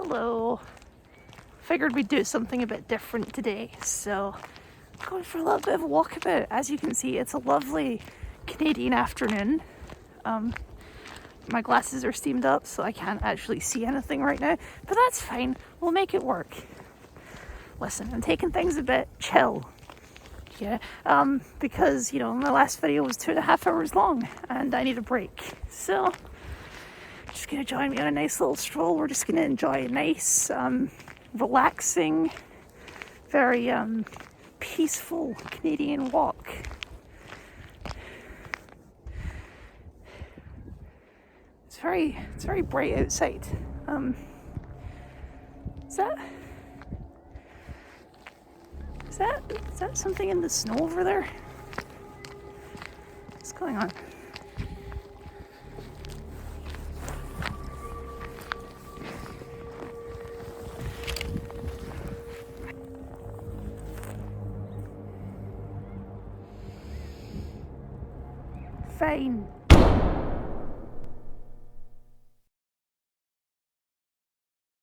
Hello. Figured we'd do something a bit different today, so I'm going for a little bit of a walkabout. As you can see, it's a lovely Canadian afternoon. My glasses are steamed up, so I can't actually see anything right now, but that's fine. We'll make it work. Listen, I'm taking things a bit chill. Yeah, because, my last video was 2.5 hours long, and I need a break. So, just gonna join me on a nice little stroll. We're just gonna enjoy a nice, relaxing, very, peaceful Canadian walk. It's very bright outside. Is that something in the snow over there? What's going on? Fine.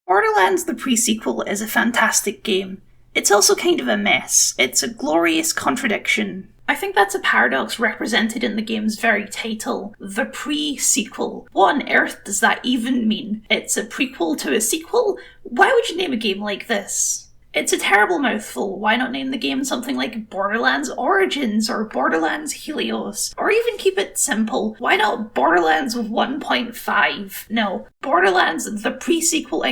Borderlands, the pre-sequel, is a fantastic game. It's also kind of a mess. It's a glorious contradiction. I think that's a paradox represented in the game's very title, the pre-sequel. What on earth does that even mean? It's a prequel to a sequel? Why would you name a game like this? It's a terrible mouthful. Why not name the game something like Borderlands Origins or Borderlands Helios? Or even keep it simple. Why not Borderlands 1.5? No, Borderlands the pre-sequel !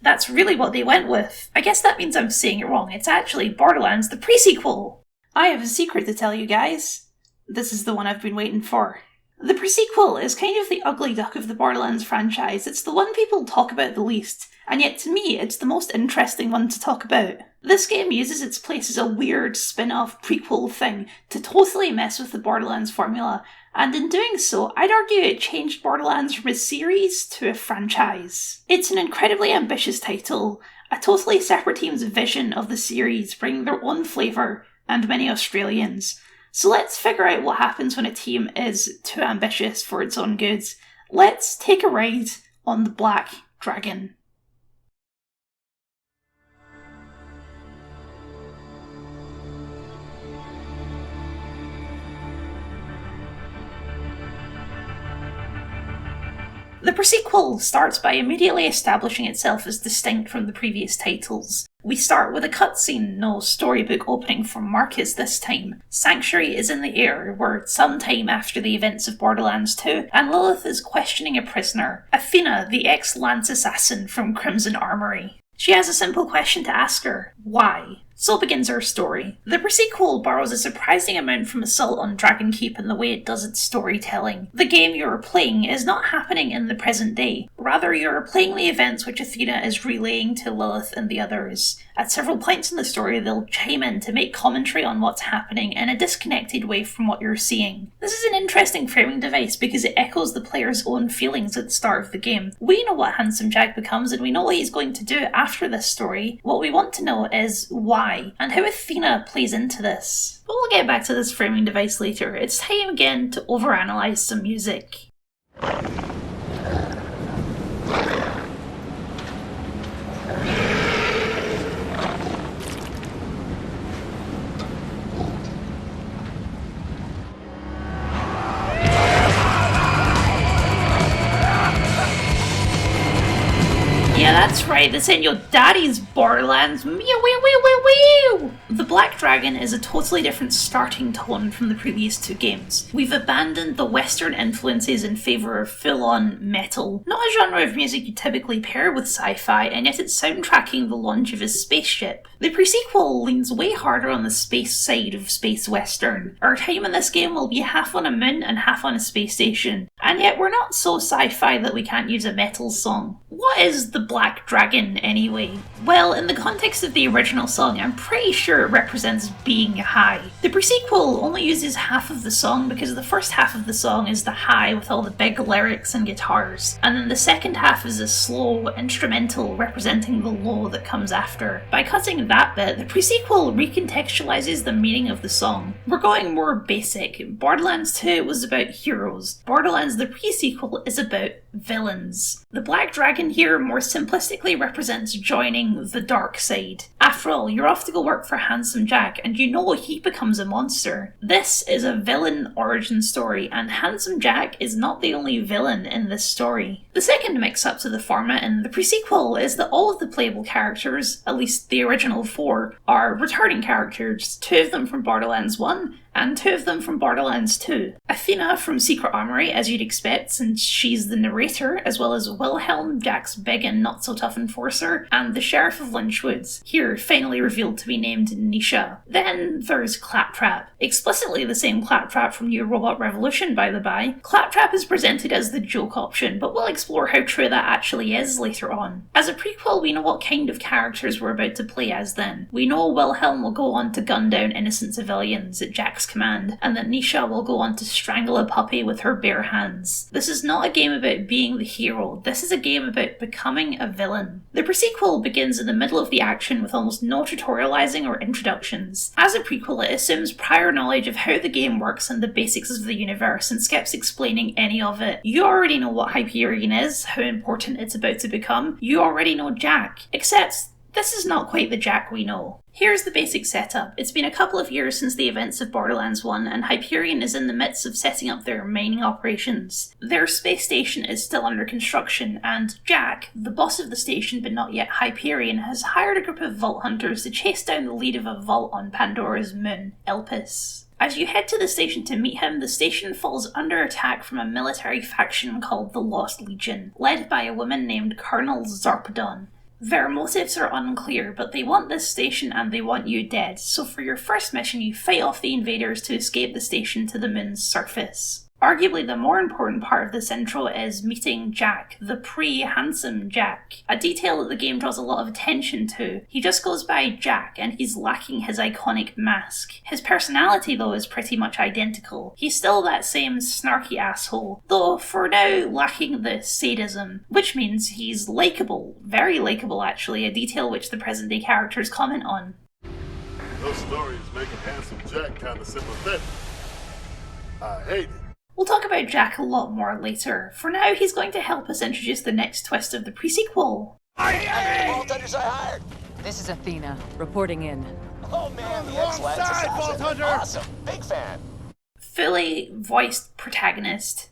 That's really what they went with. I guess that means I'm saying it wrong. It's actually Borderlands the pre-sequel. I have a secret to tell you guys. This is the one I've been waiting for. The pre-sequel is kind of the ugly duck of the Borderlands franchise. It's the one people talk about the least, and yet to me it's the most interesting one to talk about. This game uses its place as a weird spin-off prequel thing to totally mess with the Borderlands formula, and in doing so, I'd argue it changed Borderlands from a series to a franchise. It's an incredibly ambitious title, a totally separate team's vision of the series, bringing their own flavour, and many Australians. So let's figure out what happens when a team is too ambitious for its own good. Let's take a ride on the Black Dragon. The pre-sequel starts by immediately establishing itself as distinct from the previous titles. We start with a cutscene, no storybook opening from Marcus this time. Sanctuary is in the air, we're some time after the events of Borderlands 2, and Lilith is questioning a prisoner, Athena, the ex-Lance assassin from Crimson Armory. She has a simple question to ask her: why? So begins her story. The pre-sequel borrows a surprising amount from Assault on Dragon Keep in the way it does its storytelling. The game you're playing is not happening in the present day. Rather, you're playing the events which Athena is relaying to Lilith and the others. At several points in the story, they'll chime in to make commentary on what's happening in a disconnected way from what you're seeing. This is an interesting framing device because it echoes the player's own feelings at the start of the game. We know what Handsome Jack becomes and we know what he's going to do after this story. What we want to know is why, and how Athena plays into this. But we'll get back to this framing device later. It's time again to overanalyze some music. Yeah, that's right, this ain't your daddy's Borderlands. Meow, meow, meow, meow, meow. The Black Dragon is a totally different starting tone from the previous two games. We've abandoned the Western influences in favour of full-on metal, not a genre of music you typically pair with sci-fi, and yet it's soundtracking the launch of a spaceship. The pre-sequel leans way harder on the space side of space western. Our time in this game will be half on a moon and half on a space station, and yet we're not so sci-fi that we can't use a metal song. What is the Black Dragon, anyway? Well, in the context of the original song, I'm pretty sure it represents being high. The pre-sequel only uses half of the song because the first half of the song is the high with all the big lyrics and guitars, and then the second half is a slow instrumental representing the low that comes after. By cutting that bit, the pre-sequel recontextualizes the meaning of the song. We're going more basic. Borderlands 2 was about heroes. Borderlands the pre-sequel is about villains. The Black Dragon here more simplistically represents joining the dark side. After all, you're off to go work for Handsome Jack, and you know he becomes a monster. This is a villain origin story, and Handsome Jack is not the only villain in this story. The second mix-up to the format in the pre-sequel is that all of the playable characters, at least the original 4, are returning characters, 2 of them from Borderlands 1, and 2 of them from Borderlands 2. Athena from Secret Armory, as you'd expect, since she's the narrator, as well as Wilhelm, Jack's big and not-so-tough enforcer, and the Sheriff of Lynchwood, here finally revealed to be named Nisha. Then there's Claptrap. Explicitly the same Claptrap from New Robot Revolution, by the by. Claptrap is presented as the joke option, but we'll explore how true that actually is later on. As a prequel, we know what kind of characters we're about to play as then. We know Wilhelm will go on to gun down innocent civilians at Jack's command, and that Nisha will go on to strangle a puppy with her bare hands. This is not a game about being the hero, this is a game about becoming a villain. The prequel begins in the middle of the action with almost no tutorializing or introductions. As a prequel, it assumes prior knowledge of how the game works and the basics of the universe and skips explaining any of it. You already know what Hyperion is, how important it's about to become. You already know Jack, except this is not quite the Jack we know. Here's the basic setup. It's been a couple of years since the events of Borderlands 1, and Hyperion is in the midst of setting up their mining operations. Their space station is still under construction, and Jack, the boss of the station but not yet Hyperion, has hired a group of vault hunters to chase down the lead of a vault on Pandora's moon, Elpis. As you head to the station to meet him, the station falls under attack from a military faction called the Lost Legion, led by a woman named Colonel Zarpedon. Their motives are unclear, but they want this station and they want you dead, so for your first mission you fight off the invaders to escape the station to the moon's surface. Arguably the more important part of this intro is meeting Jack, the pre-handsome Jack, a detail that the game draws a lot of attention to. He just goes by Jack and he's lacking his iconic mask. His personality though is pretty much identical. He's still that same snarky asshole, though for now lacking the sadism, which means he's likeable, very likeable actually, a detail which the present day characters comment on. Those stories make Handsome Jack kinda sympathetic. I hate it. We'll talk about Jack a lot more later. For now, he's going to help us introduce the next twist of the pre-sequel. Vault Hunters I hired. This is Athena, reporting in. Oh man, the wrong X-Lads side, assassin. Vault Hunter. Awesome, big fan. Fully voiced protagonist.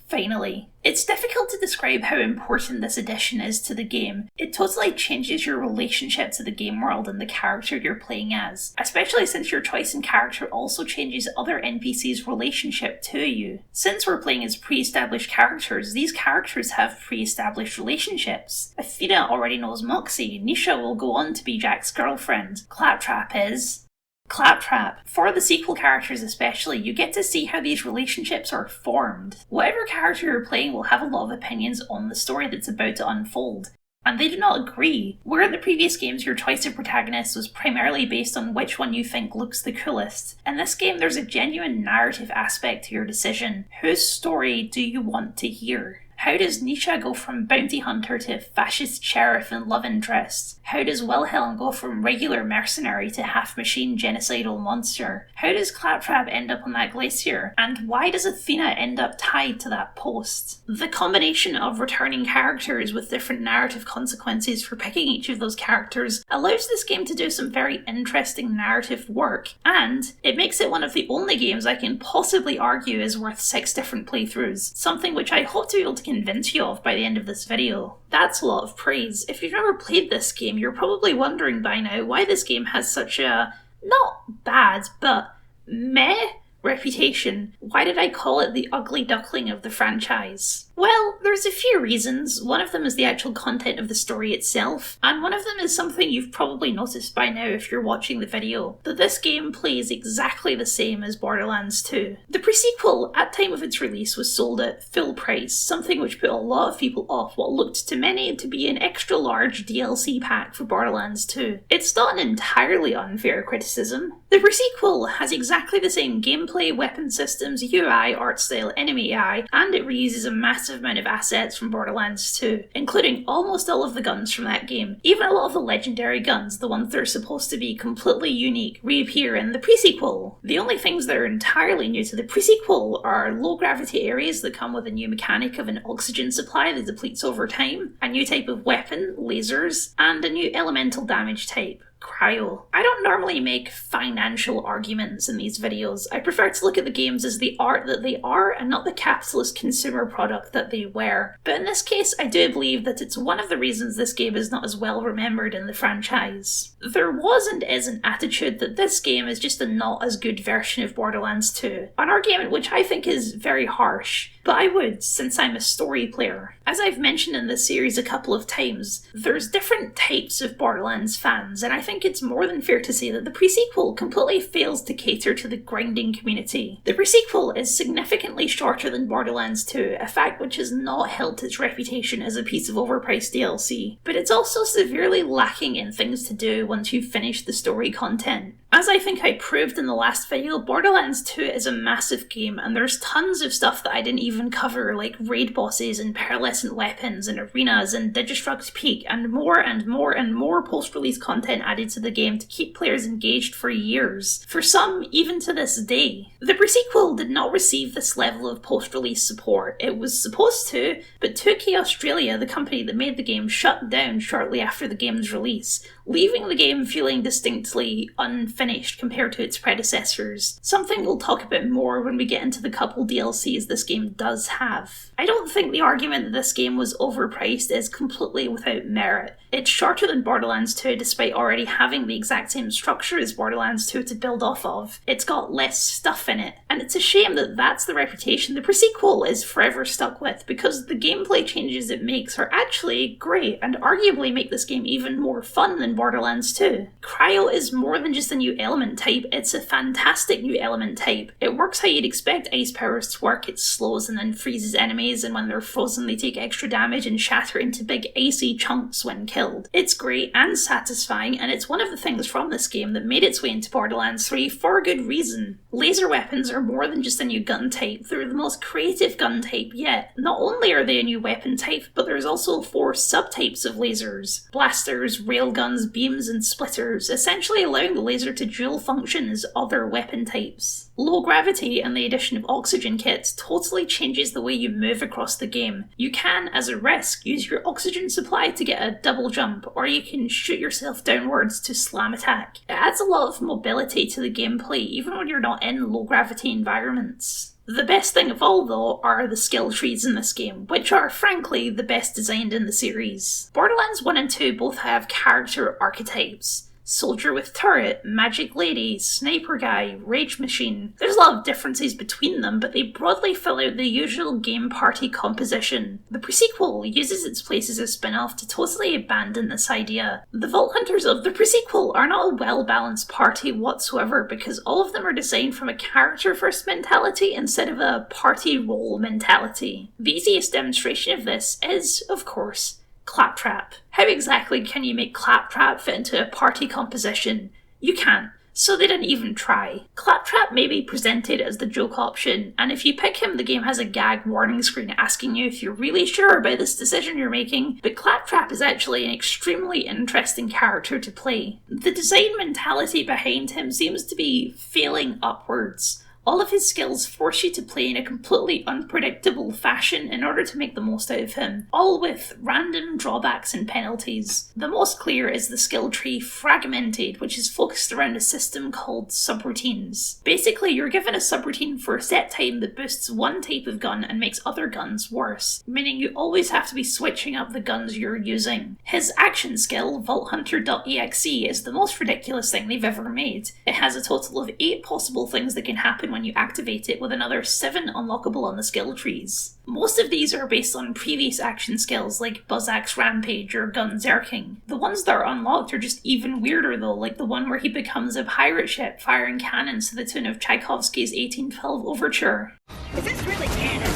Finally. It's difficult to describe how important this addition is to the game. It totally changes your relationship to the game world and the character you're playing as, especially since your choice in character also changes other NPCs' relationship to you. Since we're playing as pre-established characters, these characters have pre-established relationships. Athena already knows Moxie, Nisha will go on to be Jack's girlfriend, Claptrap is... Claptrap. For the sequel characters especially, you get to see how these relationships are formed. Whatever character you're playing will have a lot of opinions on the story that's about to unfold, and they do not agree. Where in the previous games your choice of protagonist was primarily based on which one you think looks the coolest, in this game there's a genuine narrative aspect to your decision. Whose story do you want to hear? How does Nisha go from bounty hunter to fascist sheriff and love interest? How does Wilhelm go from regular mercenary to half-machine genocidal monster? How does Claptrap end up on that glacier? And why does Athena end up tied to that post? The combination of returning characters with different narrative consequences for picking each of those characters allows this game to do some very interesting narrative work, and it makes it one of the only games I can possibly argue is worth 6 different playthroughs, something which I hope to be able to convince you of by the end of this video. That's a lot of praise. If you've never played this game, you're probably wondering by now why this game has such a, not bad, but meh reputation. Why did I call it the ugly duckling of the franchise? Well, there's a few reasons. One of them is the actual content of the story itself, and one of them is something you've probably noticed by now if you're watching the video, that this game plays exactly the same as Borderlands 2. The pre-sequel, at time of its release, was sold at full price, something which put a lot of people off what looked to many to be an extra large DLC pack for Borderlands 2. It's not an entirely unfair criticism. The pre-sequel has exactly the same gameplay, weapon systems, UI, art style, enemy AI, and it reuses a massive massive amount of assets from Borderlands 2, including almost all of the guns from that game. Even a lot of the legendary guns, the ones that are supposed to be completely unique, reappear in the pre-sequel. The only things that are entirely new to the pre-sequel are low gravity areas that come with a new mechanic of an oxygen supply that depletes over time, a new type of weapon, lasers, and a new elemental damage type, cryo. I don't normally make financial arguments in these videos. I prefer to look at the games as the art that they are and not the capitalist consumer product that they were. But in this case, I do believe that it's one of the reasons this game is not as well remembered in the franchise. There was and is an attitude that this game is just a not as good version of Borderlands 2, an argument which I think is very harsh. But I would, since I'm a story player. As I've mentioned in this series a couple of times, there's different types of Borderlands fans, and I think it's more than fair to say that the pre-sequel completely fails to cater to the grinding community. The pre-sequel is significantly shorter than Borderlands 2, a fact which has not helped its reputation as a piece of overpriced DLC, but it's also severely lacking in things to do once you've finished the story content. As I think I proved in the last video, Borderlands 2 is a massive game, and there's tons of stuff that I didn't even cover, like raid bosses and pearlescent weapons and arenas and Digistruct Peak, and more and more and more post-release content added to the game to keep players engaged for years. For some, even to this day. The pre-sequel did not receive this level of post-release support. It was supposed to, but 2K Australia, the company that made the game, shut down shortly after the game's release, leaving the game feeling distinctly unfinished compared to its predecessors. Something we'll talk about more when we get into the couple DLCs this game does have. I don't think the argument that this game was overpriced is completely without merit. It's shorter than Borderlands 2 despite already having the exact same structure as Borderlands 2 to build off of. It's got less stuff in it, and it's a shame that that's the reputation the pre-sequel is forever stuck with, because the gameplay changes it makes are actually great and arguably make this game even more fun than Borderlands 2. Cryo is more than just a new element type, it's a fantastic new element type. It works how you'd expect ice powers to work. It slows and then freezes enemies, and when they're frozen they take extra damage and shatter into big icy chunks when killed. It's great and satisfying, and it's one of the things from this game that made its way into Borderlands 3 for good reason. Laser weapons are more than just a new gun type, they're the most creative gun type yet. Not only are they a new weapon type, but there's also 4 subtypes of lasers. Blasters, railguns, beams, and splitters, essentially allowing the laser to dual function as other weapon types. Low gravity and the addition of oxygen kits totally changes the way you move across the game. You can, as a risk, use your oxygen supply to get a double jump, or you can shoot yourself downwards to slam attack. It adds a lot of mobility to the gameplay, even when you're not in low gravity environments. The best thing of all, though, are the skill trees in this game, which are, frankly, the best designed in the series. Borderlands 1 and 2 both have character archetypes. Soldier with turret, magic lady, sniper guy, rage machine. There's a lot of differences between them, but they broadly fill out the usual game party composition. The pre-sequel uses its place as a spin-off to totally abandon this idea. The Vault Hunters of the pre-sequel are not a well-balanced party whatsoever, because all of them are designed from a character-first mentality instead of a party role mentality. The easiest demonstration of this is, of course, Claptrap. How exactly can you make Claptrap fit into a party composition? You can't, so they didn't even try. Claptrap may be presented as the joke option, and if you pick him, the game has a gag warning screen asking you if you're really sure about this decision you're making, but Claptrap is actually an extremely interesting character to play. The design mentality behind him seems to be failing upwards. All of his skills force you to play in a completely unpredictable fashion in order to make the most out of him, all with random drawbacks and penalties. The most clear is the skill tree Fragmented, which is focused around a system called subroutines. Basically, you're given a subroutine for a set time that boosts one type of gun and makes other guns worse, meaning you always have to be switching up the guns you're using. His action skill, VaultHunter.exe, is the most ridiculous thing they've ever made. It has a total of 8 possible things that can happen when you activate it, with another 7 unlockable on the skill trees. Most of these are based on previous action skills like Buzzaxe Rampage or Gun Zerking. The ones that are unlocked are just even weirder though, like the one where he becomes a pirate ship firing cannons to the tune of Tchaikovsky's 1812 Overture. Is this really canon?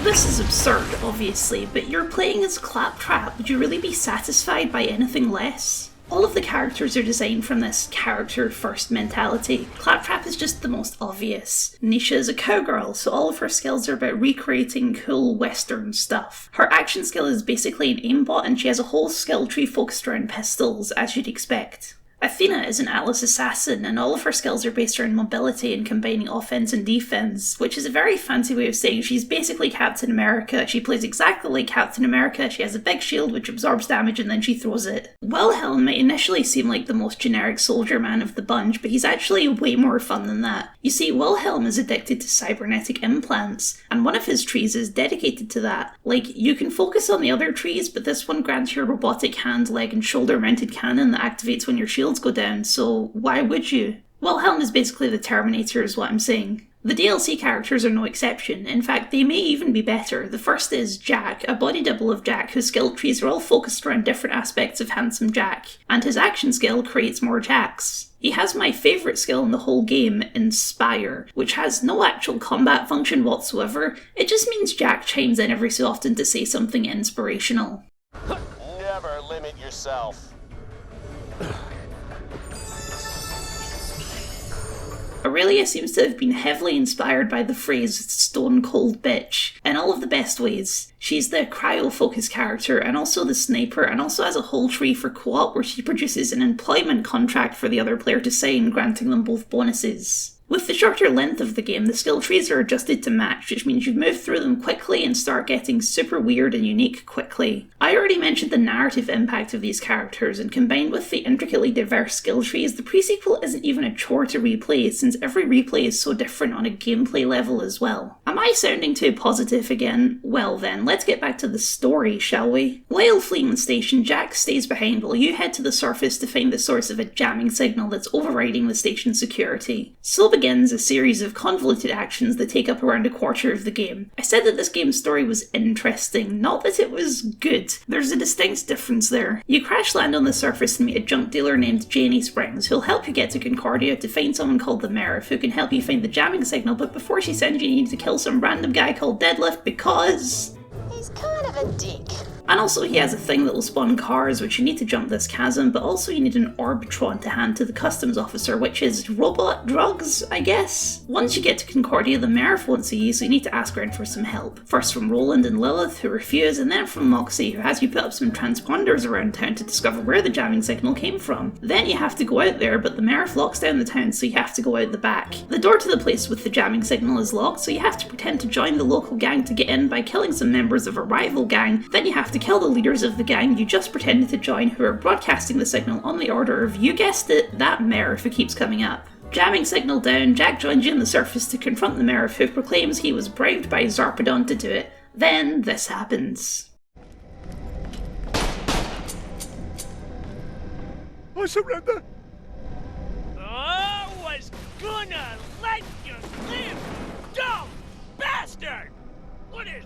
This is absurd, obviously, but you're playing as Claptrap. Would you really be satisfied by anything less? All of the characters are designed from this character-first mentality. Claptrap is just the most obvious. Nisha is a cowgirl, so all of her skills are about recreating cool western stuff. Her action skill is basically an aimbot, and she has a whole skill tree focused around pistols, as you'd expect. Athena is an Atlas assassin, and all of her skills are based around mobility and combining offense and defense, which is a very fancy way of saying she's basically Captain America. She plays exactly like Captain America, she has a big shield which absorbs damage and then she throws it. Wilhelm might initially seem like the most generic soldier man of the bunch, but he's actually way more fun than that. You see, Wilhelm is addicted to cybernetic implants, and one of his trees is dedicated to that. Like, you can focus on the other trees, but this one grants you a robotic hand, leg and shoulder mounted cannon that activates when your shields go down, so why would you? Wilhelm is basically the Terminator is what I'm saying. The DLC characters are no exception. In fact, they may even be better. The first is Jack, a body double of Jack whose skill trees are all focused around different aspects of Handsome Jack, and his action skill creates more Jacks. He has my favourite skill in the whole game, Inspire, which has no actual combat function whatsoever. It just means Jack chimes in every so often to say something inspirational. Never limit yourself. Aurelia seems to have been heavily inspired by the phrase stone cold bitch in all of the best ways. She's the cryo-focused character and also the sniper, and also has a whole tree for co-op where she produces an employment contract for the other player to sign, granting them both bonuses. With the shorter length of the game, the skill trees are adjusted to match, which means you move through them quickly and start getting super weird and unique quickly. I already mentioned the narrative impact of these characters, and combined with the intricately diverse skill trees, the pre-sequel isn't even a chore to replay, since every replay is so different on a gameplay level as well. Am I sounding too positive again? Well then, let's get back to the story, shall we? While fleeing the station, Jack stays behind while you head to the surface to find the source of a jamming signal that's overriding the station's security. So begins a series of convoluted actions that take up around a quarter of the game. I said that this game's story was interesting, not that it was good. There's a distinct difference there. You crash land on the surface and meet a junk dealer named Janie Springs, who'll help you get to Concordia to find someone called the Merv, who can help you find the jamming signal, but before she sends you, you need to kill some random guy called Deadlift because he's kind of a dick. And also he has a thing that will spawn cars, which you need to jump this chasm, but also you need an Orbitron to hand to the customs officer, which is robot drugs, I guess? Once you get to Concordia, the Merv won't see you, so you need to ask around for some help. First from Roland and Lilith, who refuse, and then from Moxie, who has you put up some transponders around town to discover where the jamming signal came from. Then you have to go out there, but the Merv locks down the town, so you have to go out the back. The door to the place with the jamming signal is locked, so you have to pretend to join the local gang to get in by killing some members of a rival gang. Then you have to kill the leaders of the gang you just pretended to join, who are broadcasting the signal on the order of, you guessed it, that Merv who keeps coming up. Jamming signal down, Jack joins you on the surface to confront the Merv, who proclaims he was bribed by Zarpedon to do it. Then this happens. I surrender. I was gonna let you live, dumb bastard! What is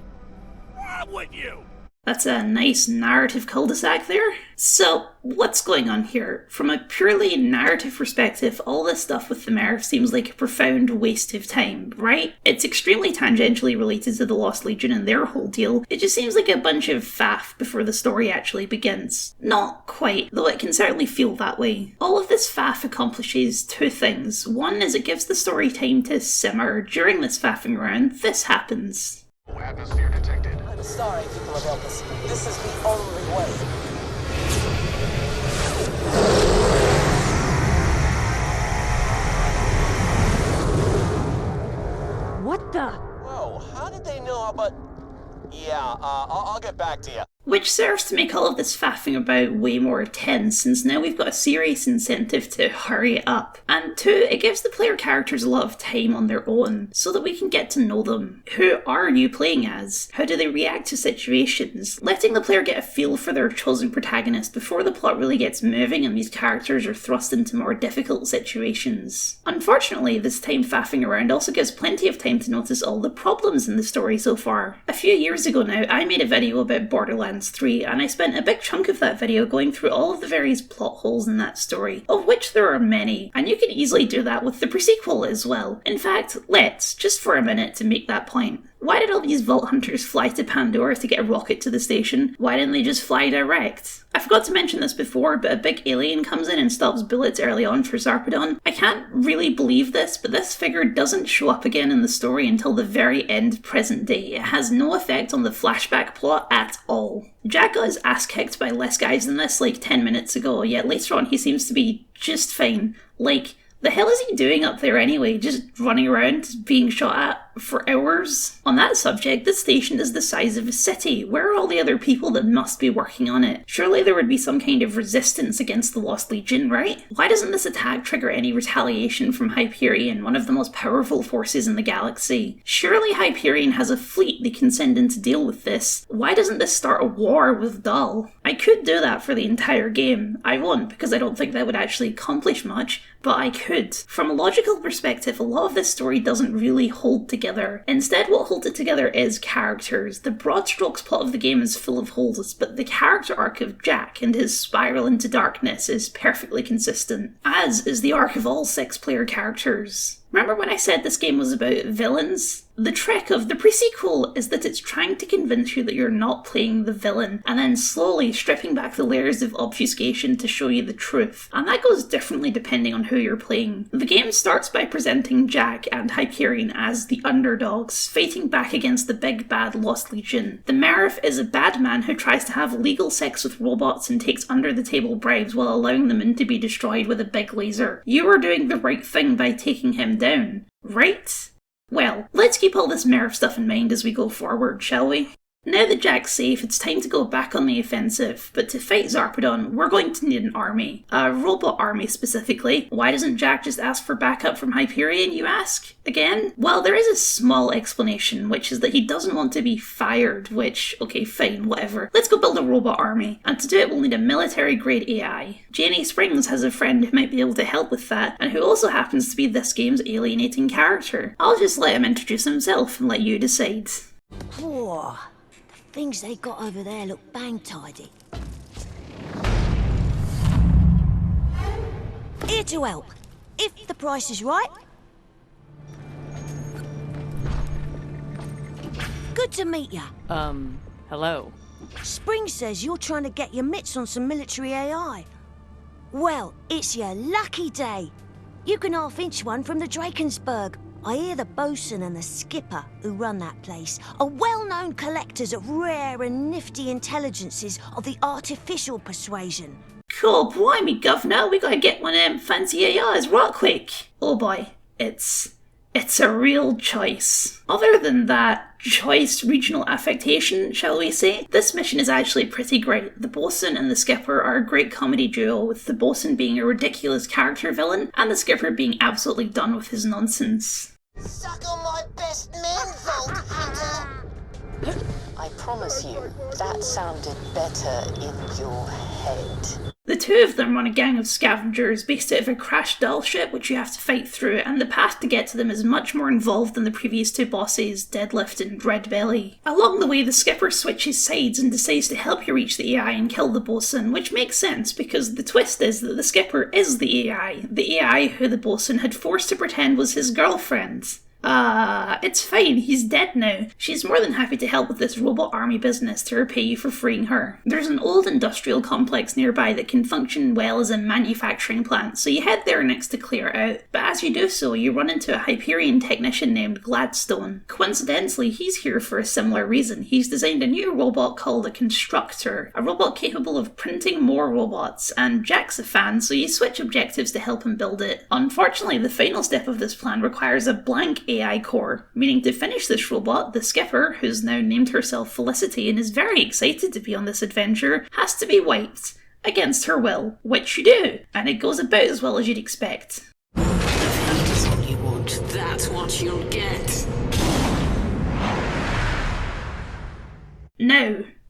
wrong with you? That's a nice narrative cul-de-sac there. So, what's going on here? From a purely narrative perspective, all this stuff with the Merv seems like a profound waste of time, right? It's extremely tangentially related to the Lost Legion and their whole deal. It just seems like a bunch of faff before the story actually begins. Not quite, though it can certainly feel that way. All of this faff accomplishes two things. One is it gives the story time to simmer. During this faffing around, this happens. Atmosphere detected. I'm sorry, people of Elpis. This is the only way. What the? Whoa, how did they know about... Yeah, I'll get back to you. Which serves to make all of this faffing about way more tense, since now we've got a serious incentive to hurry up. And two, it gives the player characters a lot of time on their own, so that we can get to know them. Who are you playing as? How do they react to situations? Letting the player get a feel for their chosen protagonist before the plot really gets moving and these characters are thrust into more difficult situations. Unfortunately, this time faffing around also gives plenty of time to notice all the problems in the story so far. A few years ago now, I made a video about Borderlands 3, and I spent a big chunk of that video going through all of the various plot holes in that story, of which there are many, and you can easily do that with the pre-sequel as well. In fact, let's, just for a minute to make that point. Why did all these Vault Hunters fly to Pandora to get a rocket to the station? Why didn't they just fly direct? A I forgot to mention this before, but a big alien comes in and stops bullets early on for Zarpedon. I can't really believe this, but this figure doesn't show up again in the story until the very end present day. It has no effect on the flashback plot at all. Jack got his ass kicked by less guys than this like 10 minutes ago, yet later on he seems to be just fine. Like, the hell is he doing up there anyway? Just running around, being shot at for hours? On that subject, this station is the size of a city. Where are all the other people that must be working on it? Surely there would be some kind of resistance against the Lost Legion, right? Why doesn't this attack trigger any retaliation from Hyperion, one of the most powerful forces in the galaxy? Surely Hyperion has a fleet they can send in to deal with this. Why doesn't this start a war with Dull? I could do that for the entire game. I won't, because I don't think that would actually accomplish much, but I could. From a logical perspective, a lot of this story doesn't really hold together. Instead, what holds it together is characters. The broad strokes plot of the game is full of holes, but the character arc of Jack and his spiral into darkness is perfectly consistent, as is the arc of all 6-player characters. Remember when I said this game was about villains? The trick of the pre-sequel is that it's trying to convince you that you're not playing the villain, and then slowly stripping back the layers of obfuscation to show you the truth. And that goes differently depending on who you're playing. The game starts by presenting Jack and Hyperion as the underdogs, fighting back against the big bad Lost Legion. The Merif is a bad man who tries to have legal sex with robots and takes under-the-table bribes while allowing them to be destroyed with a big laser. You are doing the right thing by taking him down, right? Well, let's keep all this Merif stuff in mind as we go forward, shall we? Now that Jack's safe, it's time to go back on the offensive, but to fight Zarpedon, we're going to need an army. A robot army specifically. Why doesn't Jack just ask for backup from Hyperion, you ask? Again? Well, there is a small explanation, which is that he doesn't want to be fired, which, okay, fine, whatever. Let's go build a robot army, and to do it we'll need a military-grade AI. Janie Springs has a friend who might be able to help with that, and who also happens to be this game's alienating character. I'll just let him introduce himself and let you decide. Whoa. Things they got over there look bang tidy. Here to help, if the price is right. Good to meet ya. Hello. Spring says you're trying to get your mitts on some military AI. Well, it's your lucky day. You can half-inch one from the Drakensberg. I hear the bosun and the skipper, who run that place, are well-known collectors of rare and nifty intelligences of the artificial persuasion. Cool, blimey, governor, we gotta get one of them fancy AIs right quick. Oh boy, it's a real choice. Other than that choice regional affectation, shall we say, this mission is actually pretty great. The bosun and the skipper are a great comedy duo, with the bosun being a ridiculous character villain, and the skipper being absolutely done with his nonsense. Suck on my best man, Vault Hunter! I promise you, that sounded better in your head. The two of them run a gang of scavengers based out of a crashed Dull ship which you have to fight through, and the path to get to them is much more involved than the previous two bosses, Deadlift and Dreadbelly. Along the way, the skipper switches sides and decides to help you reach the AI and kill the bosun, which makes sense because the twist is that the skipper is the AI who the bosun had forced to pretend was his girlfriend. It's fine, he's dead now. She's more than happy to help with this robot army business to repay you for freeing her. There's an old industrial complex nearby that can function well as a manufacturing plant, so you head there next to clear it out. But as you do so, you run into a Hyperion technician named Gladstone. Coincidentally, he's here for a similar reason. He's designed a new robot called a Constructor, a robot capable of printing more robots, and Jack's a fan, so you switch objectives to help him build it. Unfortunately, the final step of this plan requires a blank AI core, meaning to finish this robot, the skipper, who's now named herself Felicity and is very excited to be on this adventure, has to be wiped against her will, which you do, and it goes about as well as you'd expect. If that is all you want, that's what you'll get.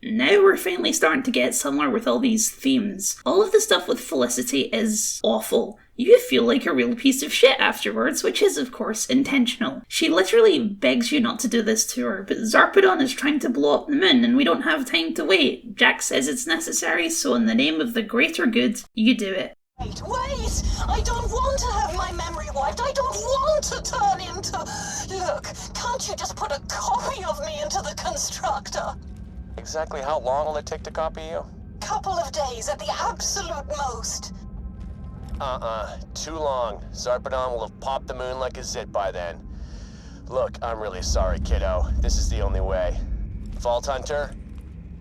Now we're finally starting to get somewhere with all these themes. All of the stuff with Felicity is awful. You feel like a real piece of shit afterwards, which is, of course, intentional. She literally begs you not to do this to her, but Zarpedon is trying to blow up the moon, and we don't have time to wait. Jack says it's necessary, so in the name of the greater good, you do it. Wait! I don't want to have my memory wiped. I don't want to turn into... Look, can't you just put a copy of me into the Constructor? Exactly how long will it take to copy you? couple of days at the absolute most. Too long. Zarpedon will have popped the moon like a zit by then. Look, I'm really sorry, kiddo. This is the only way. Vault Hunter,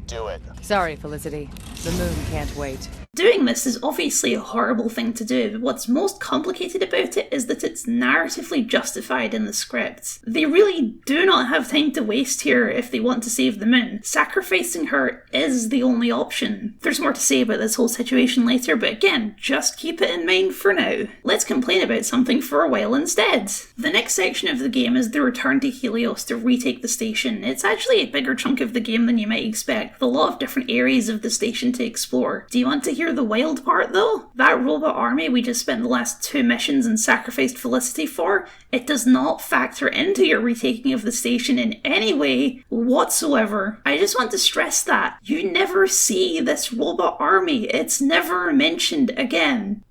do it. Sorry, Felicity. The moon can't wait. Doing this is obviously a horrible thing to do, but what's most complicated about it is that it's narratively justified in the script. They really do not have time to waste here if they want to save the moon. Sacrificing her is the only option. There's more to say about this whole situation later, but again, just keep it in mind for now. Let's complain about something for a while instead. The next section of the game is the return to Helios to retake the station. It's actually a bigger chunk of the game than you might expect, with a lot of different areas of the station to explore. Do you want to hear the wild part though? That robot army we just spent the last 2 missions and sacrificed Felicity for, it does not factor into your retaking of the station in any way whatsoever. I just want to stress that. You never see this robot army. It's never mentioned again.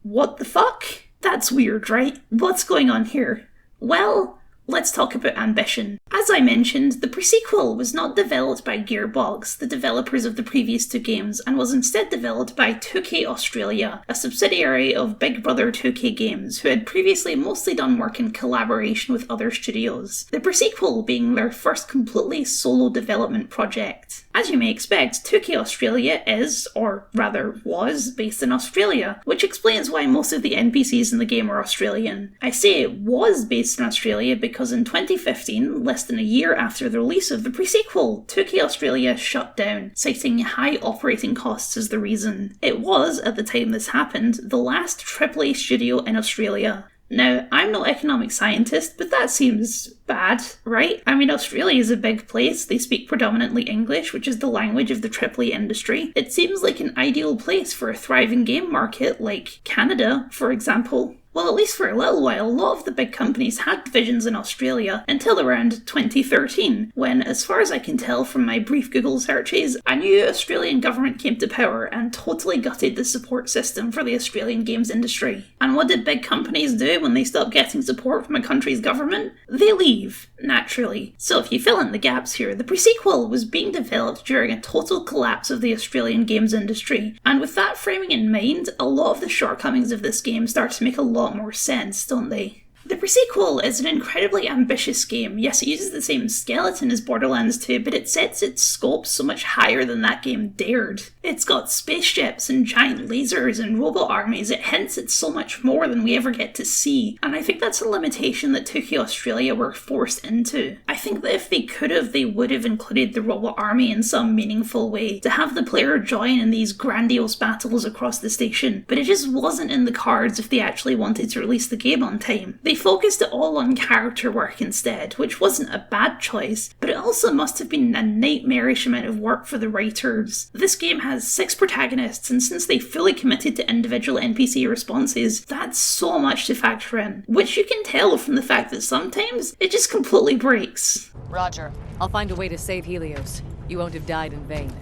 What the fuck? That's weird, right? What's going on here? Well, let's talk about ambition. As I mentioned, the pre-sequel was not developed by Gearbox, the developers of the previous 2 games, and was instead developed by 2K Australia, a subsidiary of Big Brother 2K Games, who had previously mostly done work in collaboration with other studios, the pre-sequel being their first completely solo development project. As you may expect, 2K Australia is, or rather was, based in Australia, which explains why most of the NPCs in the game are Australian. I say it was based in Australia because in 2015, less than a year after the release of the pre-sequel, 2K Australia shut down, citing high operating costs as the reason. It was, at the time this happened, the last AAA studio in Australia. Now, I'm no economic scientist, but that seems bad, right? I mean, Australia is a big place. They speak predominantly English, which is the language of the AAA industry. It seems like an ideal place for a thriving game market, like Canada, for example. Well, at least for a little while, a lot of the big companies had divisions in Australia until around 2013, when, as far as I can tell from my brief Google searches, a new Australian government came to power and totally gutted the support system for the Australian games industry. And what did big companies do when they stop getting support from a country's government? They leave, naturally. So if you fill in the gaps here, the pre-sequel was being developed during a total collapse of the Australian games industry, and with that framing in mind, a lot of the shortcomings of this game start to make a lot more sense, don't they? The pre-sequel is an incredibly ambitious game. Yes, it uses the same skeleton as Borderlands 2, but it sets its scope so much higher than that game dared. It's got spaceships and giant lasers and robot armies. It hints at so much more than we ever get to see, and I think that's a limitation that 2K Australia were forced into. I think that if they could have, they would have included the robot army in some meaningful way, to have the player join in these grandiose battles across the station, but it just wasn't in the cards if they actually wanted to release the game on time. They focused it all on character work instead, which wasn't a bad choice, but it also must have been a nightmarish amount of work for the writers. This game has 6 protagonists, and since they fully committed to individual NPC responses, that's so much to factor in, which you can tell from the fact that sometimes it just completely breaks. Roger. I'll find a way to save Helios. You won't have died in vain.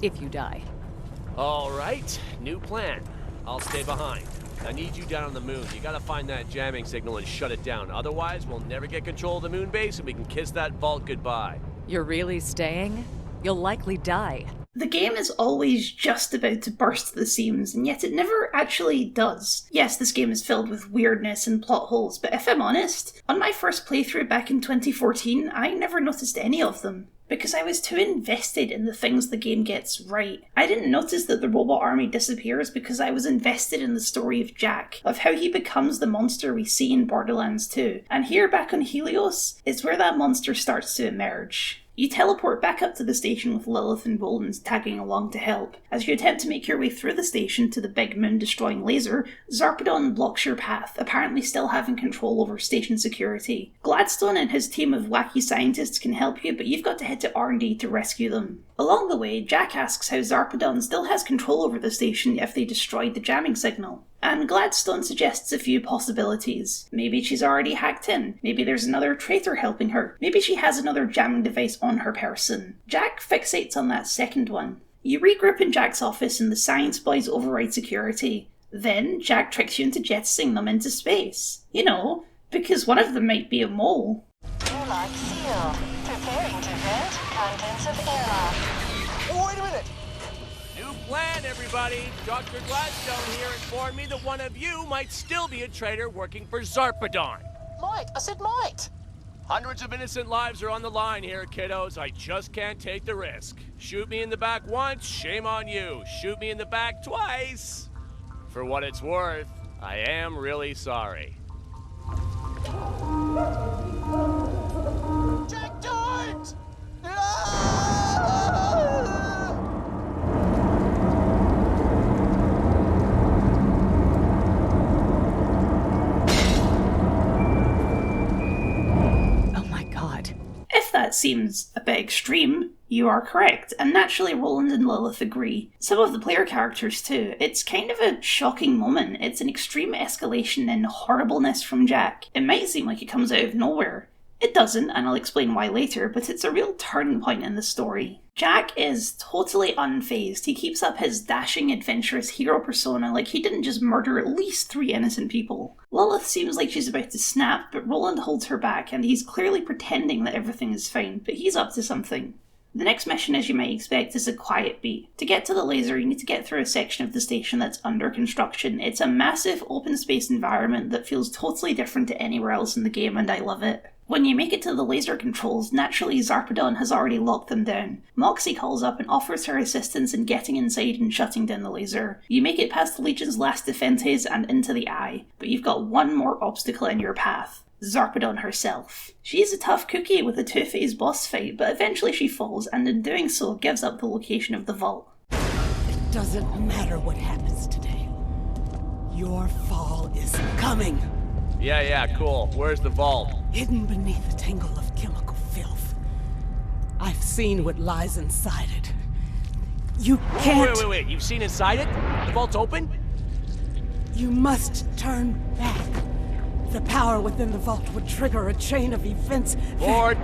If you die. All right, new plan. I'll stay behind. I need you down on the moon. You gotta find that jamming signal and shut it down. Otherwise, we'll never get control of the moon base and we can kiss that vault goodbye. You're really staying? You'll likely die. The game is always just about to burst the seams, and yet it never actually does. Yes, this game is filled with weirdness and plot holes, but if I'm honest, on my first playthrough back in 2014, I never noticed any of them. Because I was too invested in the things the game gets right. I didn't notice that the robot army disappears because I was invested in the story of Jack, of how he becomes the monster we see in Borderlands 2. And here back on Helios is where that monster starts to emerge. You teleport back up to the station with Lilith and Boldens tagging along to help. As you attempt to make your way through the station to the big moon-destroying laser, Zarpedon blocks your path, apparently still having control over station security. Gladstone and his team of wacky scientists can help you, but you've got to head to R&D to rescue them. Along the way, Jack asks how Zarpedon still has control over the station if they destroyed the jamming signal. And Gladstone suggests a few possibilities. Maybe she's already hacked in. Maybe there's another traitor helping her. Maybe she has another jamming device on her person. Jack fixates on that second one. You regroup in Jack's office and the science boys override security. Then Jack tricks you into jettisoning them into space. You know, because one of them might be a mole. Airlock sealed. Preparing to vent contents of airlock. Wait a minute! plan, everybody. Dr. Gladstone here informed me that one of you might still be a traitor working for Zarpedon. Might. I said might. Hundreds of innocent lives are on the line here, kiddos. I just can't take the risk. Shoot me in the back once, shame on you. Shoot me in the back twice. For what it's worth, I am really sorry. Jack, don't! Oh my god. If that seems a bit extreme, you are correct, and naturally Roland and Lilith agree. Some of the player characters too. It's kind of a shocking moment. It's an extreme escalation in horribleness from Jack. It might seem like it comes out of nowhere. It doesn't, and I'll explain why later, but it's a real turning point in the story. Jack is totally unfazed. He keeps up his dashing, adventurous hero persona like he didn't just murder at least 3 innocent people. Lilith seems like she's about to snap, but Roland holds her back, and he's clearly pretending that everything is fine, but he's up to something. The next mission, as you might expect, is a quiet beat. To get to the laser, you need to get through a section of the station that's under construction. It's a massive open space environment that feels totally different to anywhere else in the game, and I love it. When you make it to the laser controls, naturally Zarpedon has already locked them down. Moxie calls up and offers her assistance in getting inside and shutting down the laser. You make it past the Legion's last defenses and into the Eye, but you've got one more obstacle in your path. Zarpedon herself. She is a tough cookie with a 2-phase boss fight, but eventually she falls, and in doing so gives up the location of the vault. It doesn't matter what happens today. Your fall is coming. Yeah, cool. Where's the vault? Hidden beneath a tangle of chemical filth. I've seen what lies inside it. You can't... Wait. You've seen inside it? The vault's open? You must turn back. The power within the vault would trigger a chain of events. Board.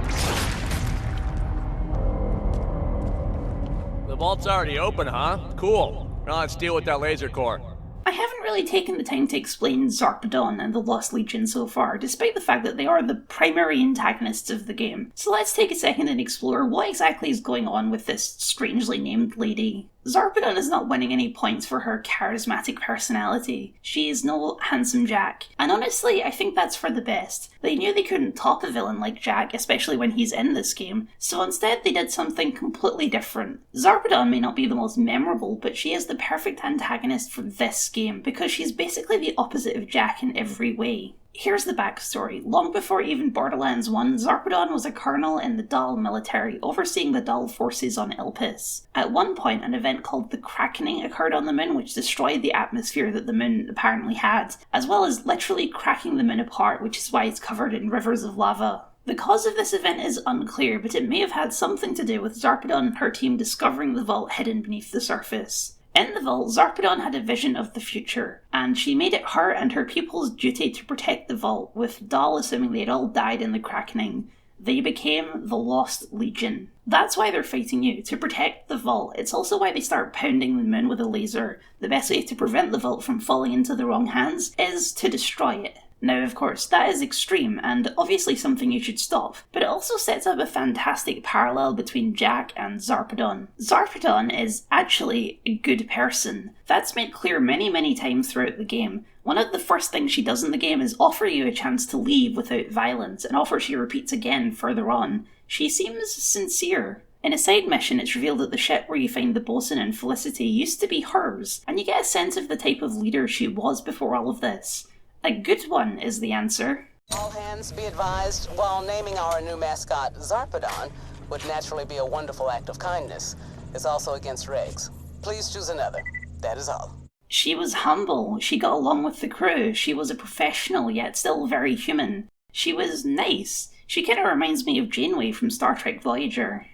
The vault's already open, huh? Cool. Now let's deal with that laser core. I haven't really taken the time to explain Zarpedon and the Lost Legion so far, despite the fact that they are the primary antagonists of the game. So let's take a second and explore what exactly is going on with this strangely named lady. Zarpedon is not winning any points for her charismatic personality. She is no handsome Jack. And honestly, I think that's for the best. They knew they couldn't top a villain like Jack, especially when he's in this game, so instead they did something completely different. Zarpedon may not be the most memorable, but she is the perfect antagonist for this game, because she's basically the opposite of Jack in every way. Here's the backstory. Long before even Borderlands 1, Zarpedon was a colonel in the Dahl military, overseeing the Dahl forces on Elpis. At one point, an event called the Crackening occurred on the moon, which destroyed the atmosphere that the moon apparently had, as well as literally cracking the moon apart, which is why it's covered in rivers of lava. The cause of this event is unclear, but it may have had something to do with Zarpedon and her team discovering the vault hidden beneath the surface. In the vault, Zarpedon had a vision of the future, and she made it her and her pupils' duty to protect the vault, with Dahl assuming they'd all died in the Crackening. They became the Lost Legion. That's why they're fighting you, to protect the vault. It's also why they start pounding the moon with a laser. The best way to prevent the vault from falling into the wrong hands is to destroy it. Now, of course, that is extreme, and obviously something you should stop, but it also sets up a fantastic parallel between Jack and Zarpedon. Zarpedon is actually a good person. That's made clear many times throughout the game. One of the first things she does in the game is offer you a chance to leave without violence, an offer she repeats again further on. She seems sincere. In a side mission, it's revealed that the ship where you find the bosun and Felicity used to be hers, and you get a sense of the type of leader she was before all of this. A good one is the answer. All hands be advised, while naming our new mascot Zarpedon would naturally be a wonderful act of kindness, it's also against regs. Please choose another. That is all. She was humble, she got along with the crew, she was a professional yet still very human. She was nice. She kind of reminds me of Janeway from Star Trek Voyager.